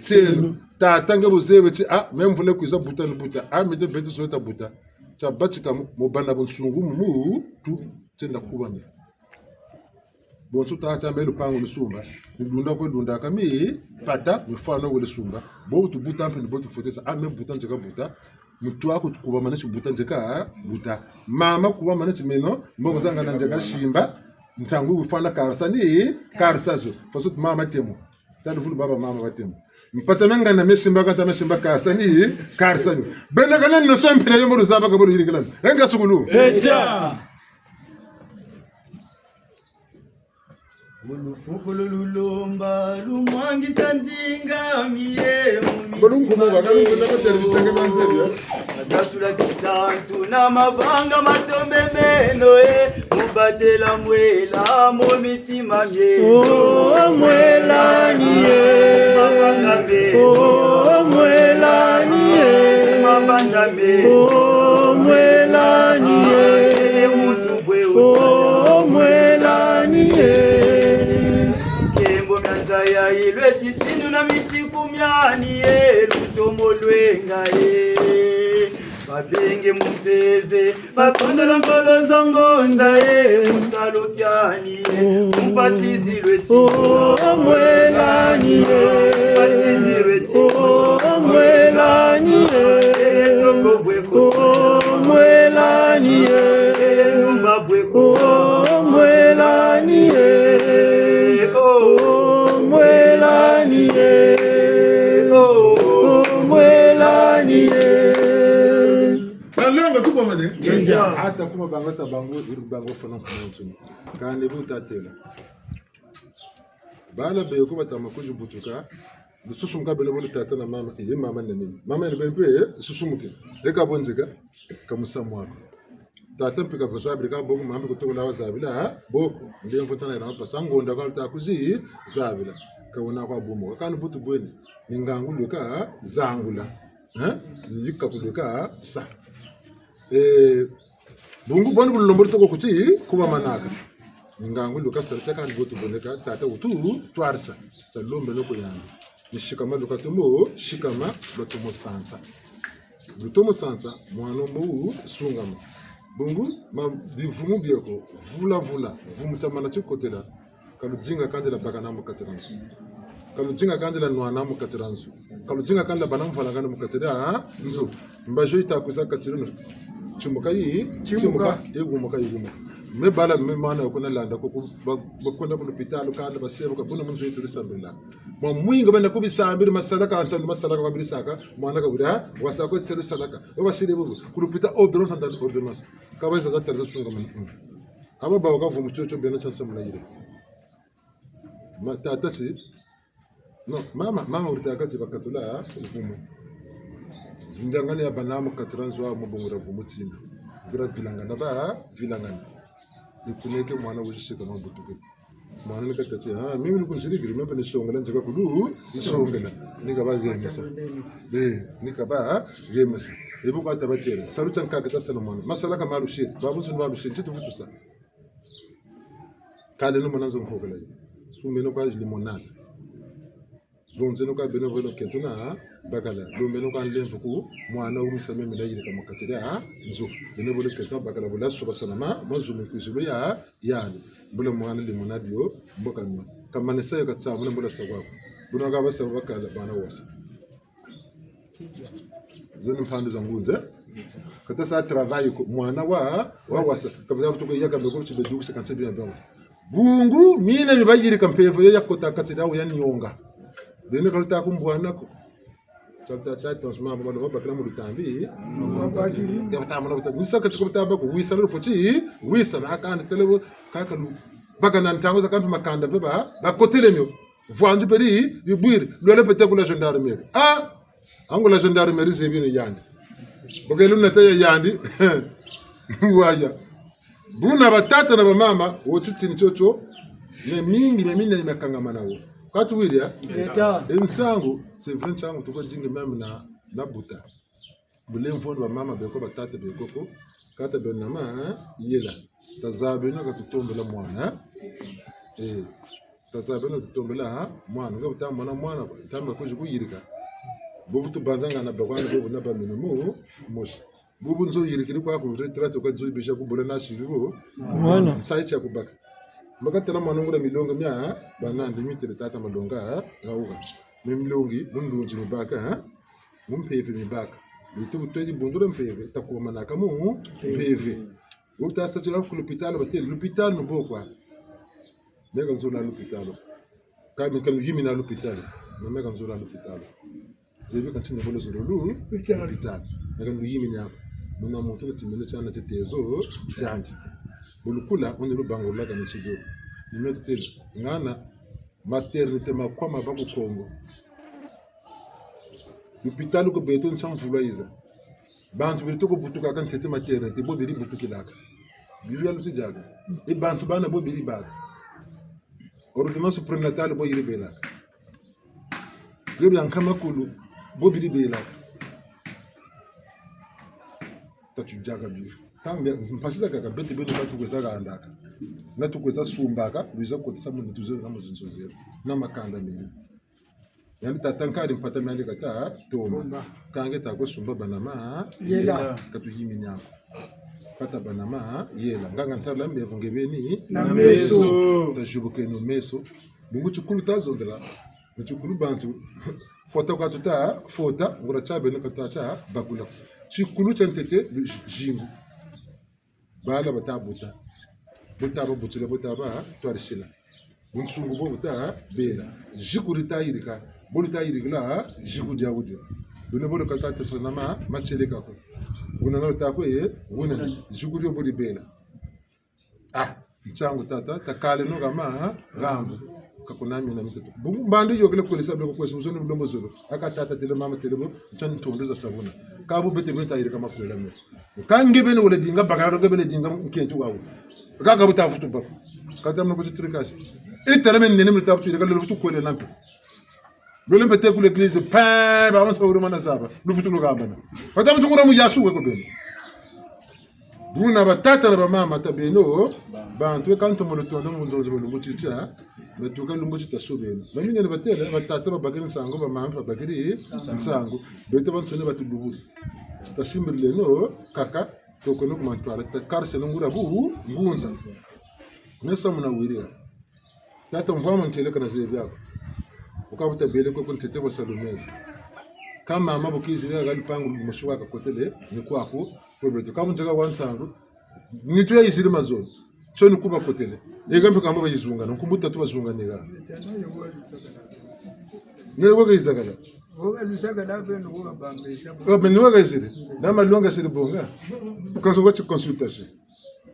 selu tatanga buzebe ci même vule kuza buta no buta mede bete so ta buta cha batika mo bana bonsungu mu tu tenda kubami bonso ta cha melo pango lusumba ndunda ko ndunda kami pata mfano wole sumba bo tu buta mpe bo tu fotesa même buta ncheka buta mutu ako kuba mana chibuta njeka buta mama kuba mana chimeno mbongo zanga na njeka shimba ntangu ufana karsani karsazo faso mama temo tadu fulu baba mama batemo mpata menga na meshimba kata meshimba karsani karsani bena kana no sompira yo mo zaba ka bo yirikala enga sugulu eja Ulufufululumba lumwangisa nzinga miye bolungu mo bakalungu na bateri manzebya atatula kitantu na mavanga matombebeno mubatela mwela mo mitima mye mwela niye mavanga me mwela niye mabanza me mwela niye mutu bwe mwela niye ya ilwe tisinu na miti kumyani lutomo lwenga babenge mupeze bakondolo mbolo zongonza musalo kyani mpasizi lweti mwelani mpasizi lweti mwelani toko bweko mwelani numba bweko mwelani hata kuma bangata bango irbango fana kumunsu kane butatela bala be ko batama ko jubutuka susum ka bele bolu tatana mama mama nani mama ne ben pe susumuke ka bonzika kamusamwa tata mpika pasabri ka bogu mama ko to lawa zabila boko ndiye mfutana ina pasango ndaka ta kuzi zabila ka wona kwa bumo kana butu bweni ningangu ka zangula yika kudoka sa bungu bonu bulomborto ko kuti kuba manaka ngangu luka sarta kan botu boneka tata utu twarsa ta lombe loko yanga nishikama luka tumo shikama lotomo sansa mwana mu sungama bungu ma bivumu bieko vula vumu tamana chikotela kalujinga kandela bakana mukatiransu kalujinga kandela nwana mukatiransu kalujinga kandela banam falangana mukatira nzo mbajo itakuza katirino chimuka yegumuka me bala me mana ko na landa ko ko na hospital ka da basebo ka buna munzo yitu risambilla mo muinga bana ko bisambir masalaka antan masalaka ko bisaka mana ka guda wasa ko tselu salaka o basire bu ku hospital ordonnance antan ordonnance ka ba za tarza sunga man aba ba ka fu mucho bena chansa mala yire ma tata si no mama urita ka bakatula fumu ndangani ya banamu katranzwa mubungura vumutimba gira vilangana ba vilangana ikuneke mwana wishika mabutuke mwana nikatache mimi nikunshirikiri mimi nisongela njeka kudu nisongela nikaba gemesa nikaba gemesa ibu kwa tabatera saru chanka kata salomon masala kama rushit babu sun babu shin chitu futusa kale no mananzo nkogela sumeno kwa limonade zonze no ka beno beno ketuna bakala lumbe no ka lemfu ku mwana umusame midayire kama katira nzo beno bolo ketuna bakala bola soba sanama mazume kuzulu ya yani bolo mwana limonade yo mboka nwa kama nesayo katsa mwana bola sagwa buno ka basa bakala bana wasa zoni mfando zangunze kata sa travail mwana wa wasa kabla kutoka yaka mbeko chibedu se kanse bina bawo bungu mina mibayire kampevo ya kota katira wo yanyonga bene kalta kumbwana ko talta chat tosma baba baba kana mutambi ya tamana buta nisaka chikota bako wisa lo foti wisa na akanda telebo kakalu baka nan tango zakampi makanda beba bakotele myo vanzi peri yubwiri lole pete kula gendarmerie ango la gendarmerie zebino yandi bogelu nataye yandi waja buna batata na bamama wotitini chocho ne mingi memina nimekangamana wo katu wilia entsangu c'est vrai tsangu tuko jinge meme na buta bule mfondo ba mama beko batata bekoko kata benama yela tazabeno katutombela mwana tazabeno tutombela mwana ngabta mwana tamba ko jikuyirika bovu tu banzanga na bakwana bovu na baminomo moshi bubu nzo yirikiri kwa ku retraite ko nzo bisha ku bolana shirigo mwana sai cha kubaka makatela mwana ngura milonga mya banandi mitere tata malonga ngauka memlongi mundunji mibaka mumpefe mibaka bitu butweji bundura mpeve takoma nakamu mpeve utasa chira ku l'hôpital batel l'hôpital no bokwa mega nzo na l'hôpital kami kan yimi na l'hôpital mega nzo na l'hôpital zebe kan tinga bolo zolo l'hôpital mega ndu yimi nya muna moto timene chana tetezo tyanji bulukula on le bango la kan chigo nimetel ngana maternité makwama ba ku Kongo l'hôpital ko beton sans vouloiza bantu bilito ko butuka kan tete maternité bo biri butukilaka bivu lu tijaga e bantu bana bo biri baga ordonnance prénatale bo yiri belaka gebe yankama kulu bo biri belaka tatu jaga bivu kambia mpasisa kaka bete bete batu kweza andaka na tukweza sumbaka luiza kotisa mundu tuzo na muzinzo zero na makanda mimi yani tatankari mpata mali kata toma kange takwe sumba banama yela katu yimi nyako kata banama yela nganga ntala mbevu ngebeni na meso tajubuke no meso bungu chukulu tazondela chukulu bantu fota kwa tuta fota ngura chabe no kata cha bakula chukulu chantete jingu bala batabuta botaba butule botaba twarishila bunsungu bo buta bela jikurita yirika bolita yirigla jikudia wudio dune bolo kata tsanama macheleka ko bunana ta ko ye wona jikudio bodi bela mchangu tata takale no kama rambo kakunami na mtoto bungu bandu yokele ko lisa beko ko sumuzoni mdombo zolo akatata tele mama tele bo chantondo za sabuna kabu bete beta yirika makwela me kangebe wala dinga bagaro ngebe dinga nkentu wawo kaga buta futu bako kata mno butu trikaje itara men nene mta futu kala futu ko le lampe lole mbete ku l'église pa ba on sa wuro mana saba lu futu lu gambana kata mtu ngura mu yasu we ko beno buna batata na mama tabeno bantu kanto mo lotondo mu nzozo lu muticha metuka lu muticha sobeno bamwe ne batele batata babagiri nsango ba mama babagiri nsango bete bansone batudubu tashimbirle no kaka tokono kumantwala takarse ngura bu ngunza nesa muna wiria tata mvama ntele kana zebe yako ukabuta bele ko kuntete bo salumeza kama mama bukizira gali pangu mushuka kakotele ni kwako probeto kama njaga wansangu nitu ya isiri mazoni choni kuba kotele egambe kama bayizunga nkumbuta tu bazunga nega nego gizagala Voga lisaka dape ndo kwa bambesha. Niwaga isiri nama luanga siri bonga ukazo wachi consultation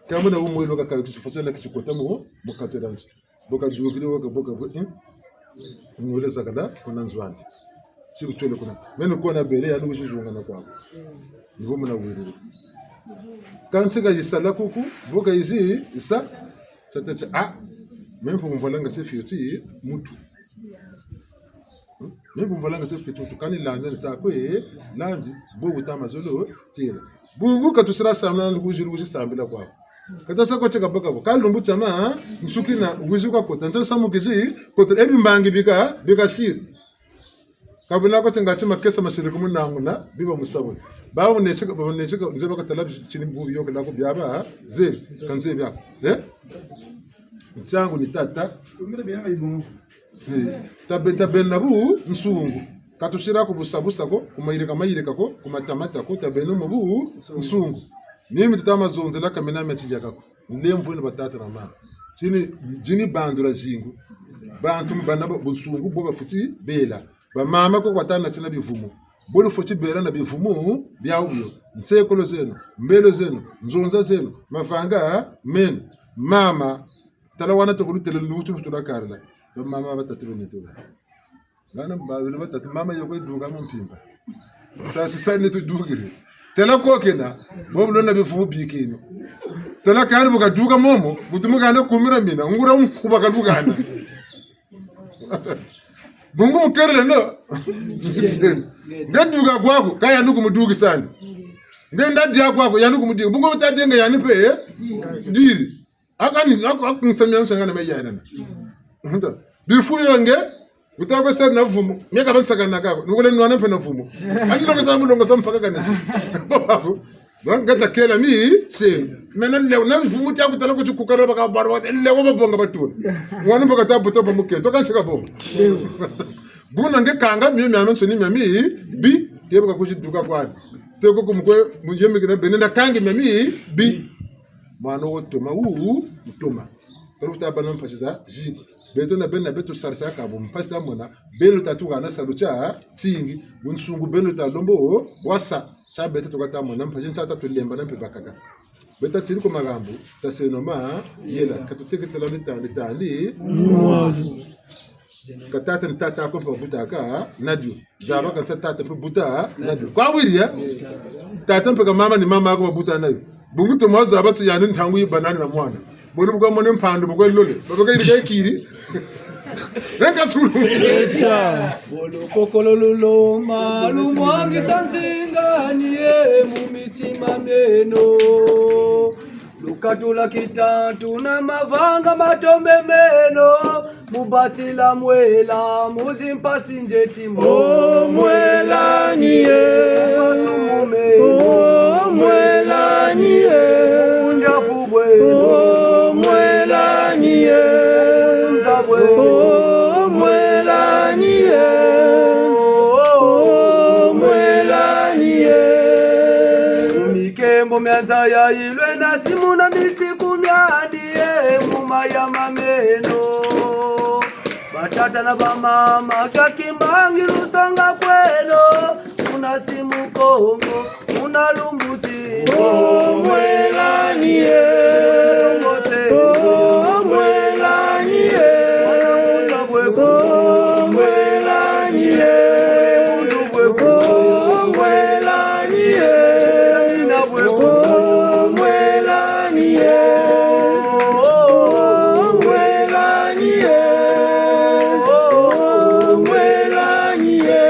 kama na umwe loka ka kufasala kichikota mu mukateranzi boka jugire waka boka ngule zakada kuna nzwandi siku twele kuna meno kuona bele ya ndugu shizunga na kwako nivo mna wiri kantsika jisala kuku boka izi isa tata Même pour mvolanga se fioti mutu. Même pour mvolanga se fioti mutu. Kani landa nitakwe landi bogu tamazolo tira. Bungu katusira samna nguji sambila kwa. Kata sa ko cheka baka ko. Kalumbu chama nsukina nguji kwa kota. Nta samu kiji kota ebi mbangi bika shir. Kabila ko tenga chima kesa masiri kumunanguna biba musabuni. Bawo necheka nzeba ka talab chini bubi yoke lako biaba ze kanze bia. Changu ni tata. Tabena nabu nsungu. Katushira ko busabusa ko kumayireka ko kumatamata ko tabeno mubu nsungu. Nimi tutama zonze la kamena metija kako. Ndemvu ni batata na mama. Jini bandura zingu. Bantu banaba bunsungu boba futi bela. Ba mama ko kwatana china bivumu. Bolo futi bela na bivumu byawuyo. Nsekolo zenu, mbelo zenu, nzonza zenu, mafanga men mama talawana to kulutele nuchu futura karla. Ba mama batatu benetuga. Bana ba batatu mama yoko duga mu mpimba. Sasa ni to dugire. Tela kokena bobu na bivumu bikino. Tela kandi buka duga momo butumuga ndo kumira mina ngura mkuba kalugana. Bungu mukerele no. Ndaduga kwako kaya nuku mudugi sana. Ngenda dia kwako ya nuku mudugi. Bungu mutadenga yani pe diri. Akani nsamya mshangana meyana. Bifu yonge utabe sa na vumu. Myaka bansaka nakako. Nukule nwana pe na vumu. Ani longa samu paka kana. Babo. Ngata kela mi se. Mena lew na vumu ti akutala ko chukukara baka barwa lew babonga batuna. Ngwana baka tabuto bamuke. To kanchika bomba. Buna nge kanga mi amenso ni mi bi tebe ka kujiduka kwani. Teko kumkwe mujemi kina benenda kangi mi bi. Mwana wotoma mutoma. Taruta bana mpashiza ji. Beto na bena beto sarsa ka bo mpasta mona belo tatuga na salucha tingi bunsungu belo ta lombo wasa cha beto to kata mona mpashin tata to lemba na mpebakaka. Beta tiri ko magambo ta senoma yela katuteke tala litandi katata ntata ko butaka nadio zaba katata pe buta nadio kwa wiria tata mpeka mama ni mama ko buta nayo bungu to maza batsi yanin tangu yibanani na mwana bonu bugo mone mpando bugo lole babaka iri kiri Renga sulu bolo kokololo malu mwangi sanzinga niye mumitima meno lukatula kitatu na mavanga matombe meno mubatila mwela muzimpasi njeti mwela niye masumume mwela niye unjafu bweno mwela niye tuzabwe mwela niye mwela niye mikembo myanza ya ilwe na simu na miti kumyandie muma ya mameno batata na bamama kakimbangi lusanga kweno una simu kongo una lumbuti mwela niye mwela niye mwela niye mwela niye mwela niye mwela niye mwela niye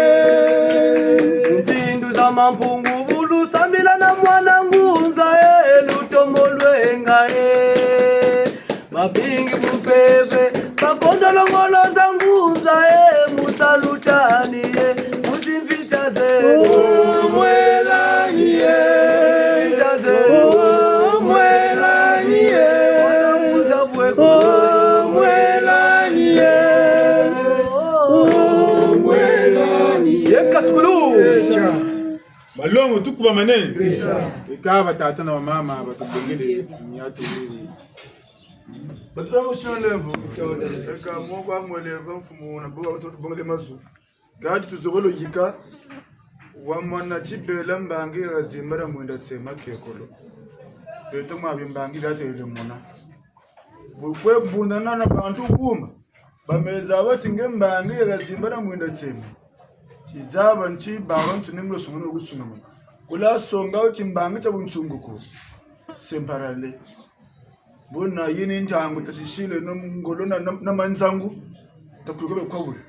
mpindu za mampungu bulu sambila na mwana ngunza lutomo lwenga mapingi mupeve bakondolongolo za ngunza musaluchani muzimvita zenu mwela niye mwela niye mwela niye mwela niye kaskulu malongo tukuba manene ikaba tata na mama batubengele nyatu Batramo levo eka mwa mwele mfumu na bwa watu bongole mazu gadi tuzogolo yika wa mwana chibela mbangi azimara mwenda tsema kekolo beto mwa bimbangi date ile mona bukwe bundana na bantu kuma bameza bati ngembangi azimara mwenda tsema chizaba nchi babantu nimlo sumuno gusunama kula songa uchi mbangi cha bunsunguko semparale bona yini injango tatishile nomngolona namanzangu takuluka bekwabula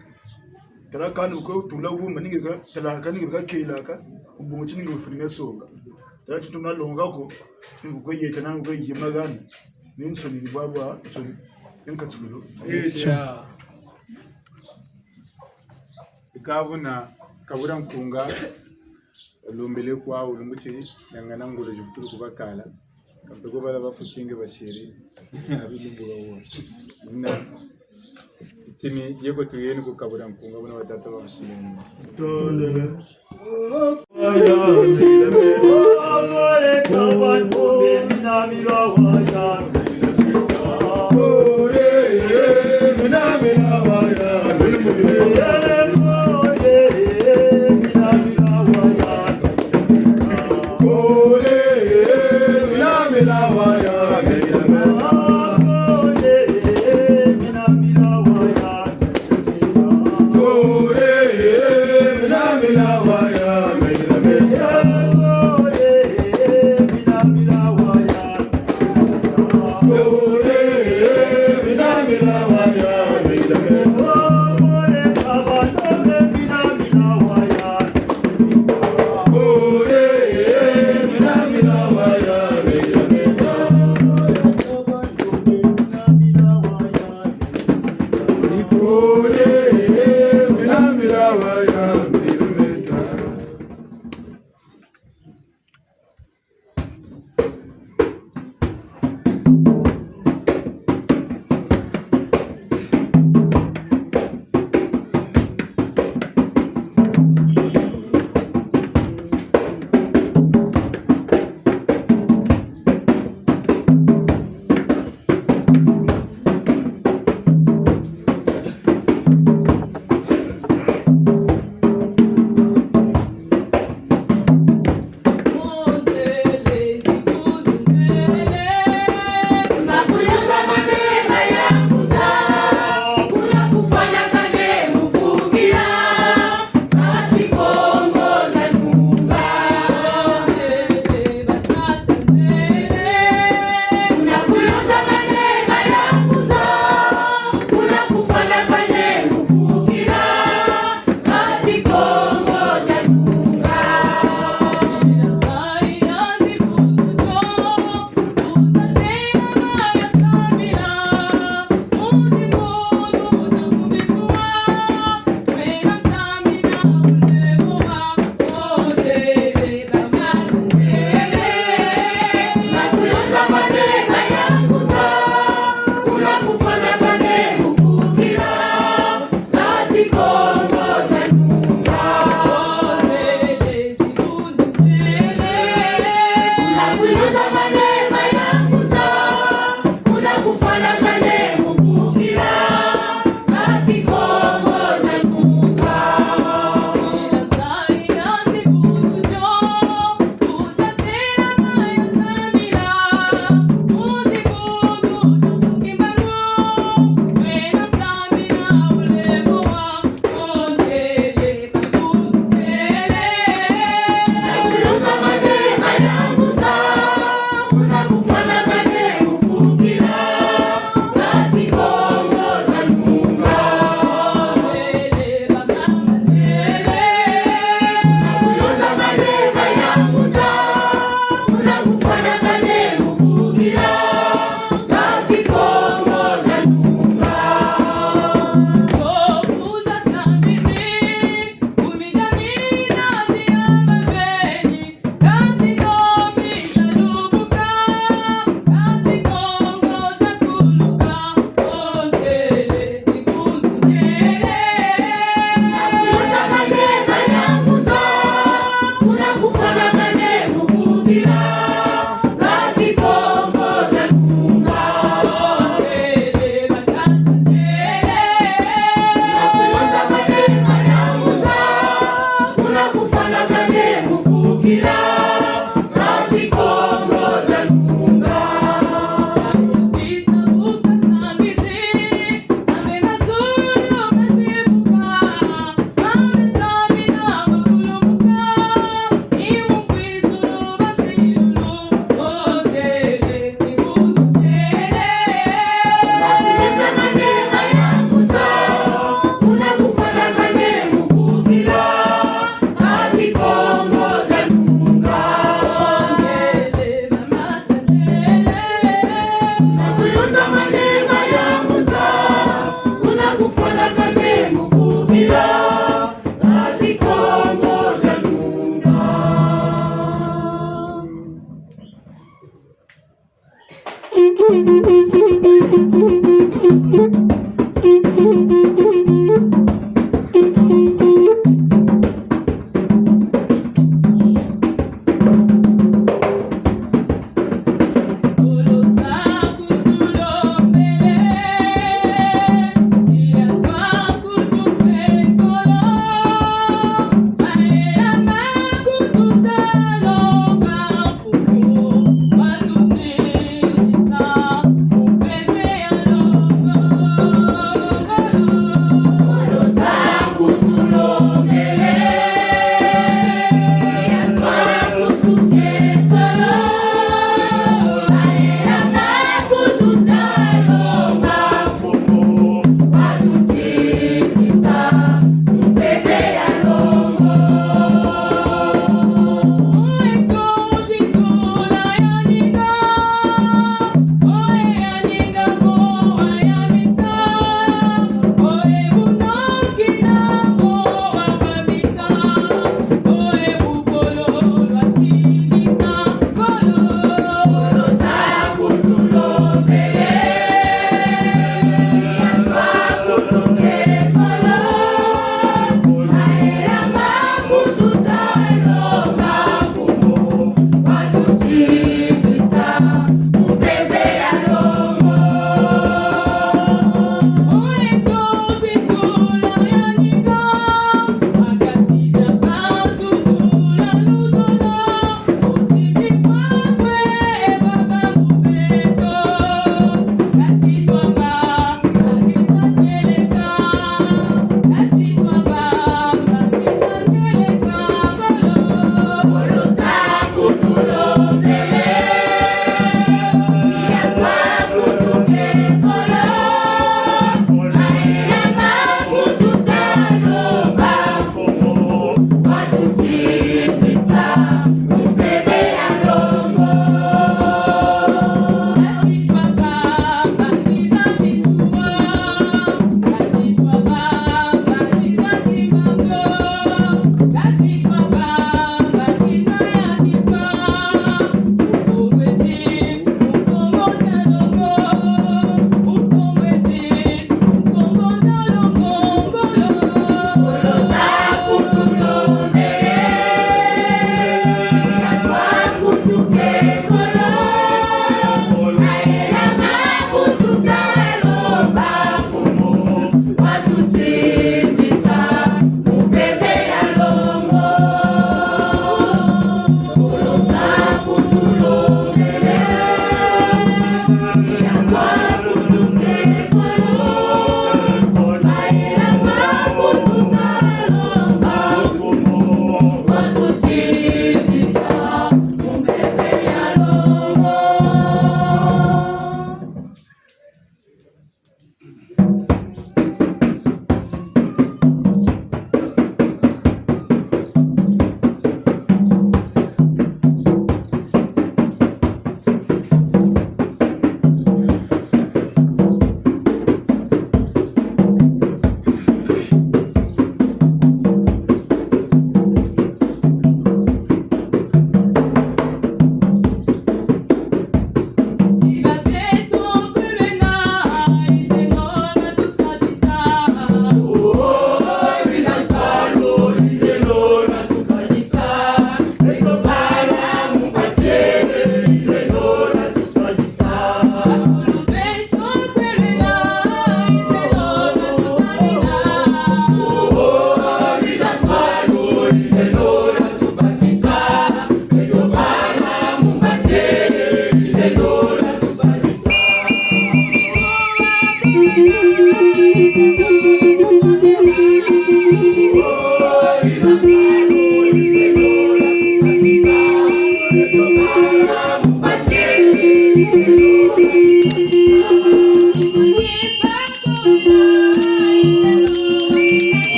tala kana ko tula kuma ningeka tala kana ngeka kelaka ubungu chini ngufuna songa tala chitu nalonga ko ngo yeta na ngo yimagana nimsoni baba so inkatsulo ikabuna kabura mkunga lombele kwa ulumuchi ngana ngolo jukuru kubakala kabego bala bafutinge bashiri abidumbuga wo nna chini yego tuyeni ku kabura mkunga bana batata bamshireni tolele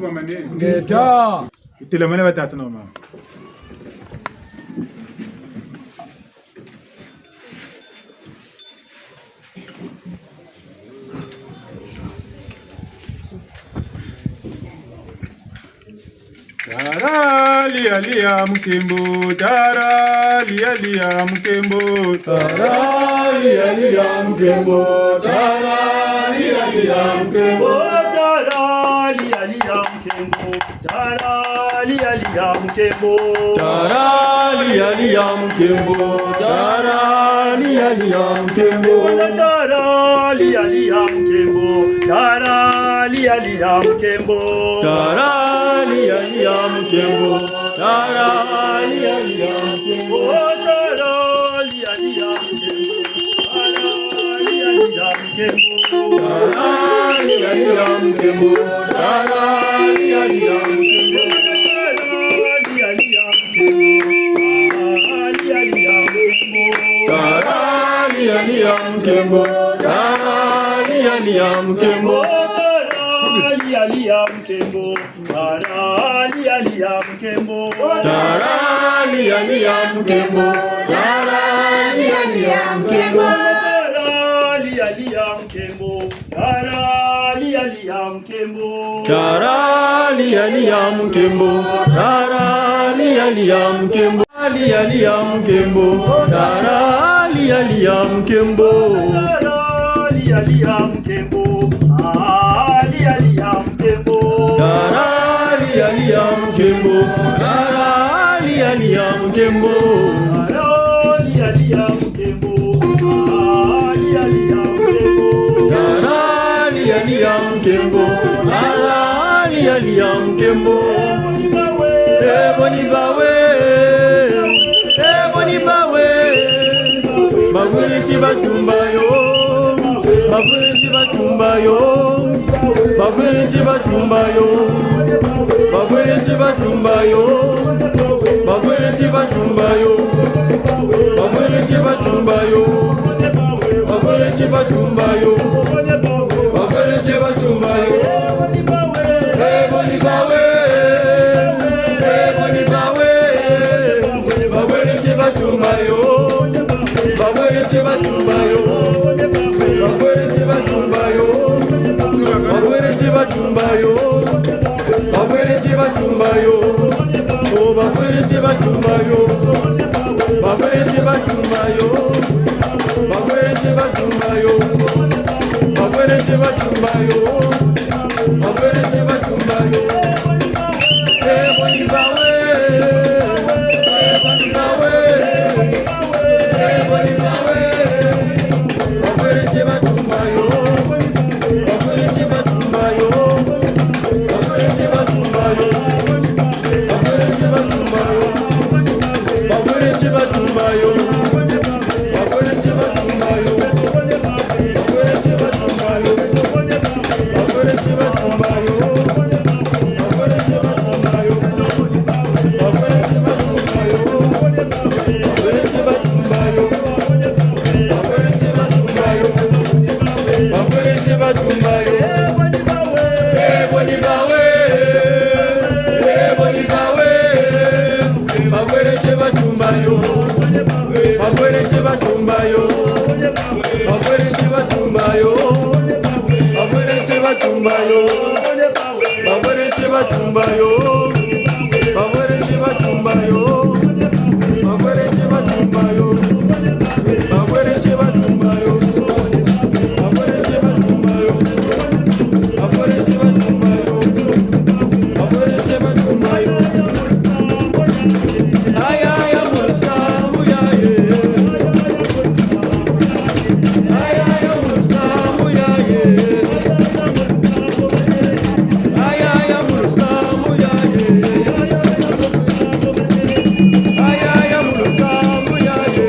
kwa maneno. Ngeta. Utile mwana batatu no mama. Tara lia mkembo, tara lia mkembo, tara lia mkembo, tara lia mkembo, tara lia mkembo, tara lia mkembo, Tara lia mkembo, tara lia mkembo, tara lia mkembo, tara lia mkembo, tara lia mkembo, tara lia mkembo, tara lia mkembo, tara lia mkembo, tara lia mkembo. Taralia mkembo, taralia mkembo, taralia mkembo, taralia mkembo, taralia mkembo, taralia mkembo, taralia mkembo, taralia mkembo, taralia mkembo, taralia mkembo, taralia mkembo, taralia mkembo, taralia mkembo, taralia mkembo, taralia mkembo, taralia mkembo, taralia mkembo, taralia mkembo, taralia mkembo, eboni bawe, eboni bawe, bagwere chibatumba yo, bagwere chibatumba yo, bagwere chibatumba yo, bagwere chibatumba yo, bagwere chibatumba yo, bagwere chibatumba yo, bagwere chibatumba yo, bagwere chibatumba yo, eboni bawe, eboni bawe, bagwere chibatumba yo, bagwere chibatumba yo, bagwere chibatumba yo, bagwere chibatumba yo, bagwere chibatumba yo, oh bagwere chibatumba yo, bagwere chibatumba yo, bagwere chibatumba yo, bagwere chibatumba yo, bagwere chibatumba yo, eboni bawe, eboni bawe, eboni bawe, bagwere chibatumba yo, bagwere chibatumba yo, bagwere chibatumba yo, bagwere chibatumba yo, bagwere chibatumba yo, bagwere chibatumba yo, bagwere chibatumba yo, bagwere chibatumba yo, bagwere chibatumba yo, bagwere chibatumba yo, bagwere chibatumba yo, bagwere chibatumba yo, bagwere chibatumba yo, eboni bawe, eboni bawe, bagwere chibatumba yo, bagwere chibatumba yo, bagwere chibatumba yo, bagwere chibatumba yo, bagwere chibatumba yo, bagwere chibatumba yo, bagwere chibatumba yo, bagwere chibatumba yo, bagwere chibatumba yo, bagwere chibatumba yo, bagwere chibatumba yo, aya ya musamu ya ye, aya ya musamu ya ye, aya ya musamu ya ye, aya ya musamu ya ye.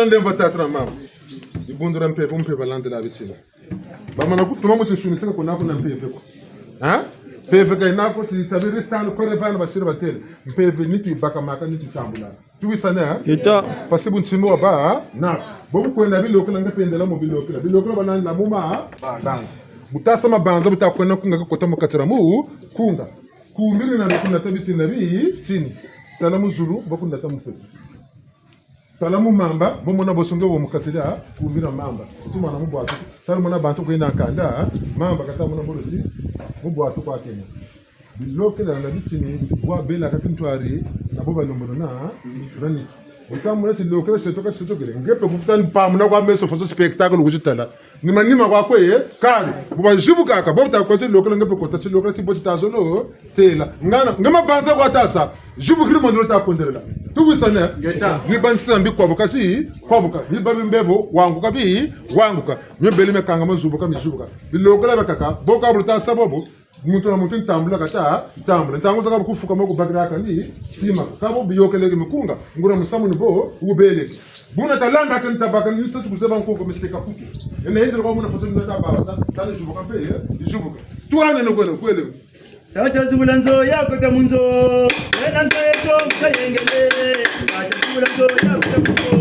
Tande mvatatra mama. Ibundura mpe balande la bichila. Bama na kutuma mtu shuni sika kuna kuna mpe. Ha? Peve kai nako titabiri stand kore bana basira batele. Mpeve niti baka maka niti tambula. Tuwisana Kita. Pasibu ntimo ba na. Bobu kwenda bilokela ngapendela mo bilokela. Bilokela bana la muma banza. Mutasama banza butakwenda kunga kota mukatira mu kunga. Kumbiri na kuna tabiti nabi chini. Tala muzulu bakunda tamupetu. Tala mu mamba bomona bosonge bo mukatira kumbira mamba. Tuma na mubwatu. Tala mona bantu kwenda nkanda mamba kata mona bolosi mubwatu kwa Kenya. Bilokela na bitini bwa bela kakintwari na boba nomoro na rani. Ukamuna tilokela setoka ngepe kufutani pamu na kwa meso foso spectacle kujitala. Nima kwa kwe kali buba jibuka ka bobta kwa tilokela ngepe kota tilokela tiboti tazolo tela. Ngama banza kwa tasa jibukiri mondolo ta konderela. Tuwisana ni bantsina mbi kwa bokasi kwa boka ni babi mbevo wangu kabi wangu ka nyebeli mekanga mazubuka mijubuka. Bilokela bakaka boka bruta sababu muntu na muntu tambula kata tambula ntango saka kufuka moko bagira kandi sima kabo biyokeleke mikunga ngura musamu nibo ubeleke buna talanda kan tabaka ni satu kusema nko misteka kuki ene hindro kwa muna fosa ndata baba tani jubuka pe jubuka tuane no kwele Tata zibula nzo yako tamunzo ena nzo yeto kayengele tata zibula nzo yako tamunzo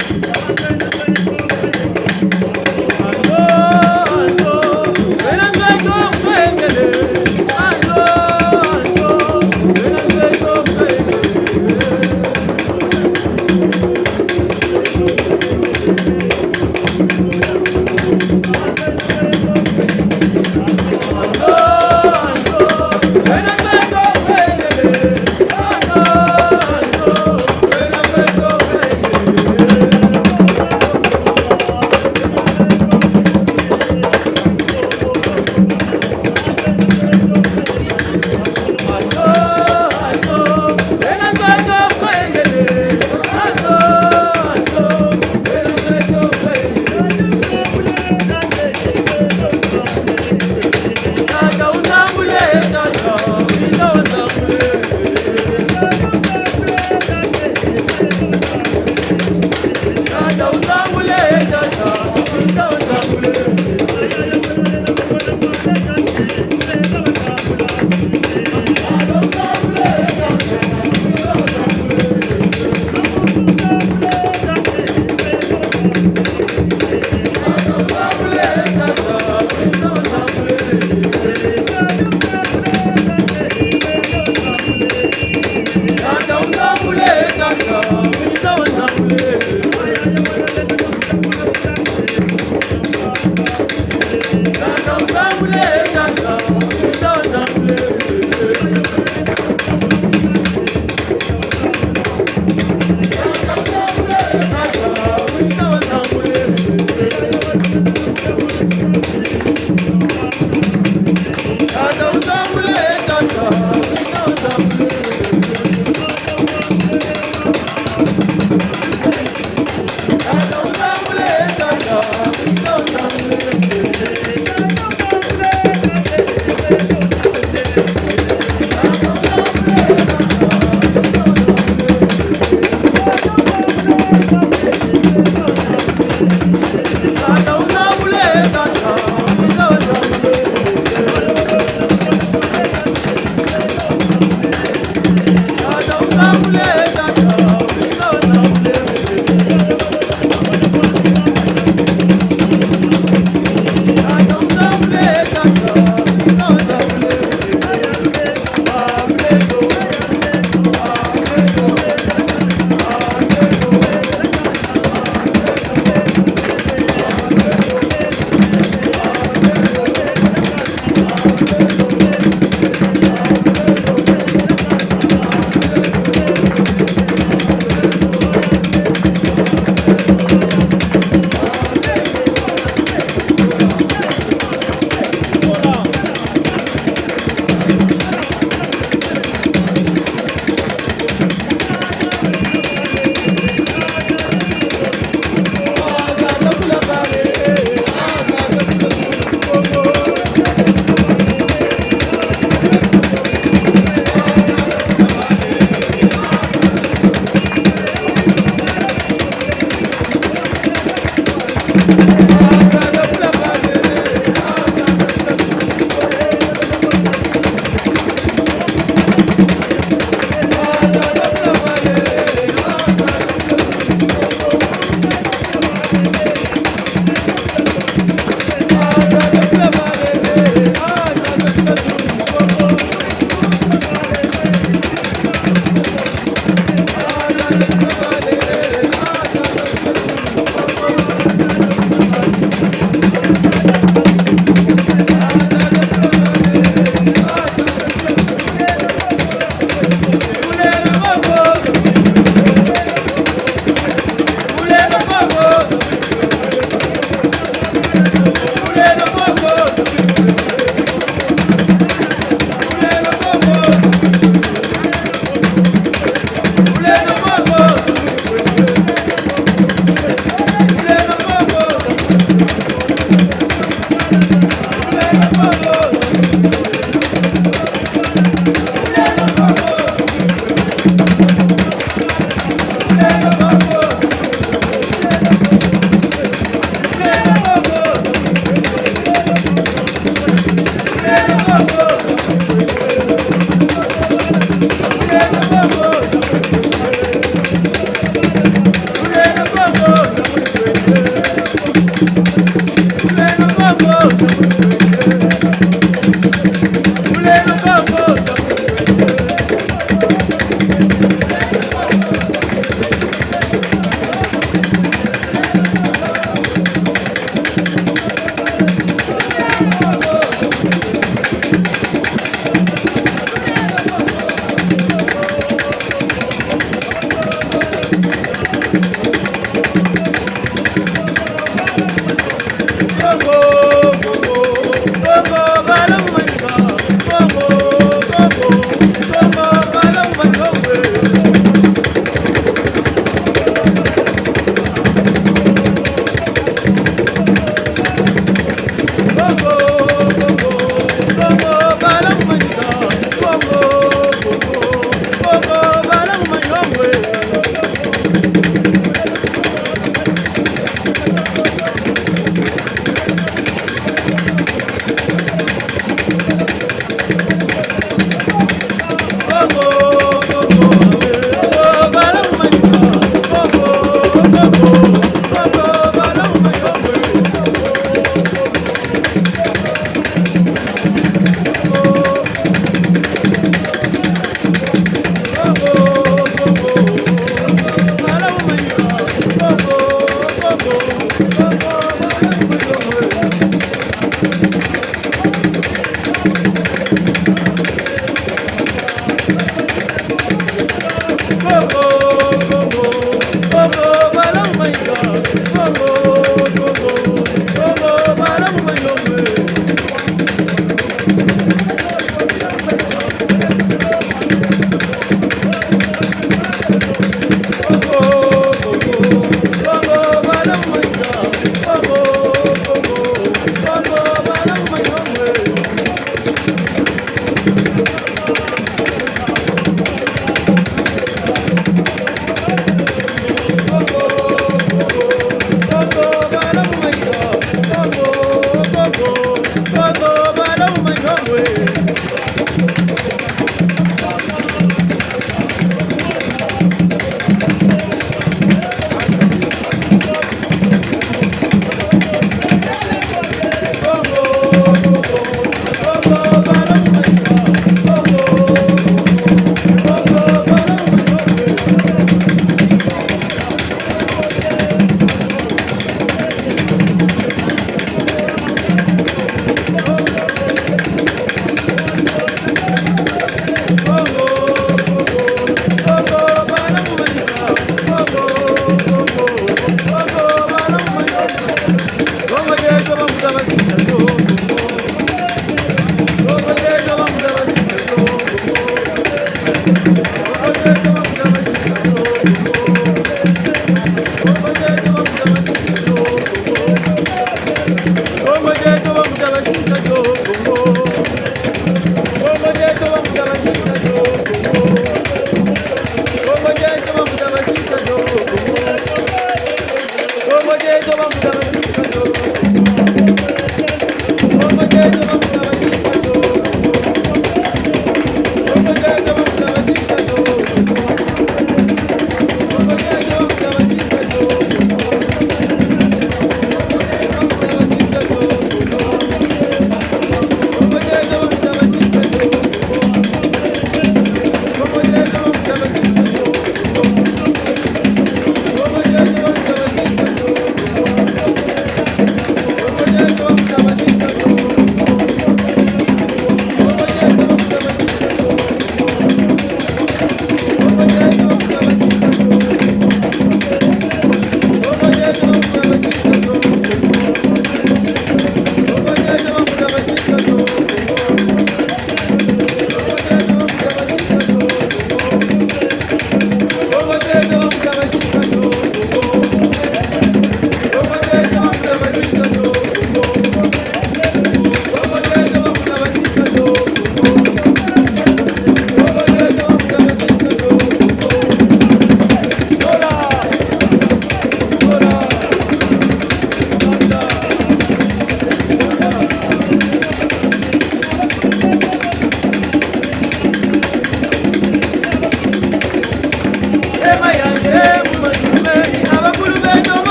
Como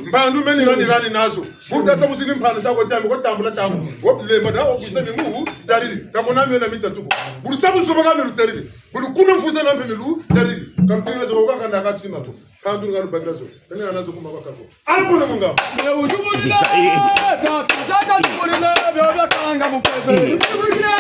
Mbandu meni rani nazo. Buta sabu sini mpano tako tamu ko tambula tamu. Wo le mada o kuisa mingu dariri. Kakona mena mita tuko. Buru sabu soba ga melu dariri. Buru kuna mfusa na melu dariri. Kampinga zo ga kana ka tsima to. Kandu ngaru bagrazo. Tani anazo kuma ka kako. Albo munga. Ya ujubulila. Ta ujubulila bya kanga mupepe. Ujubulila.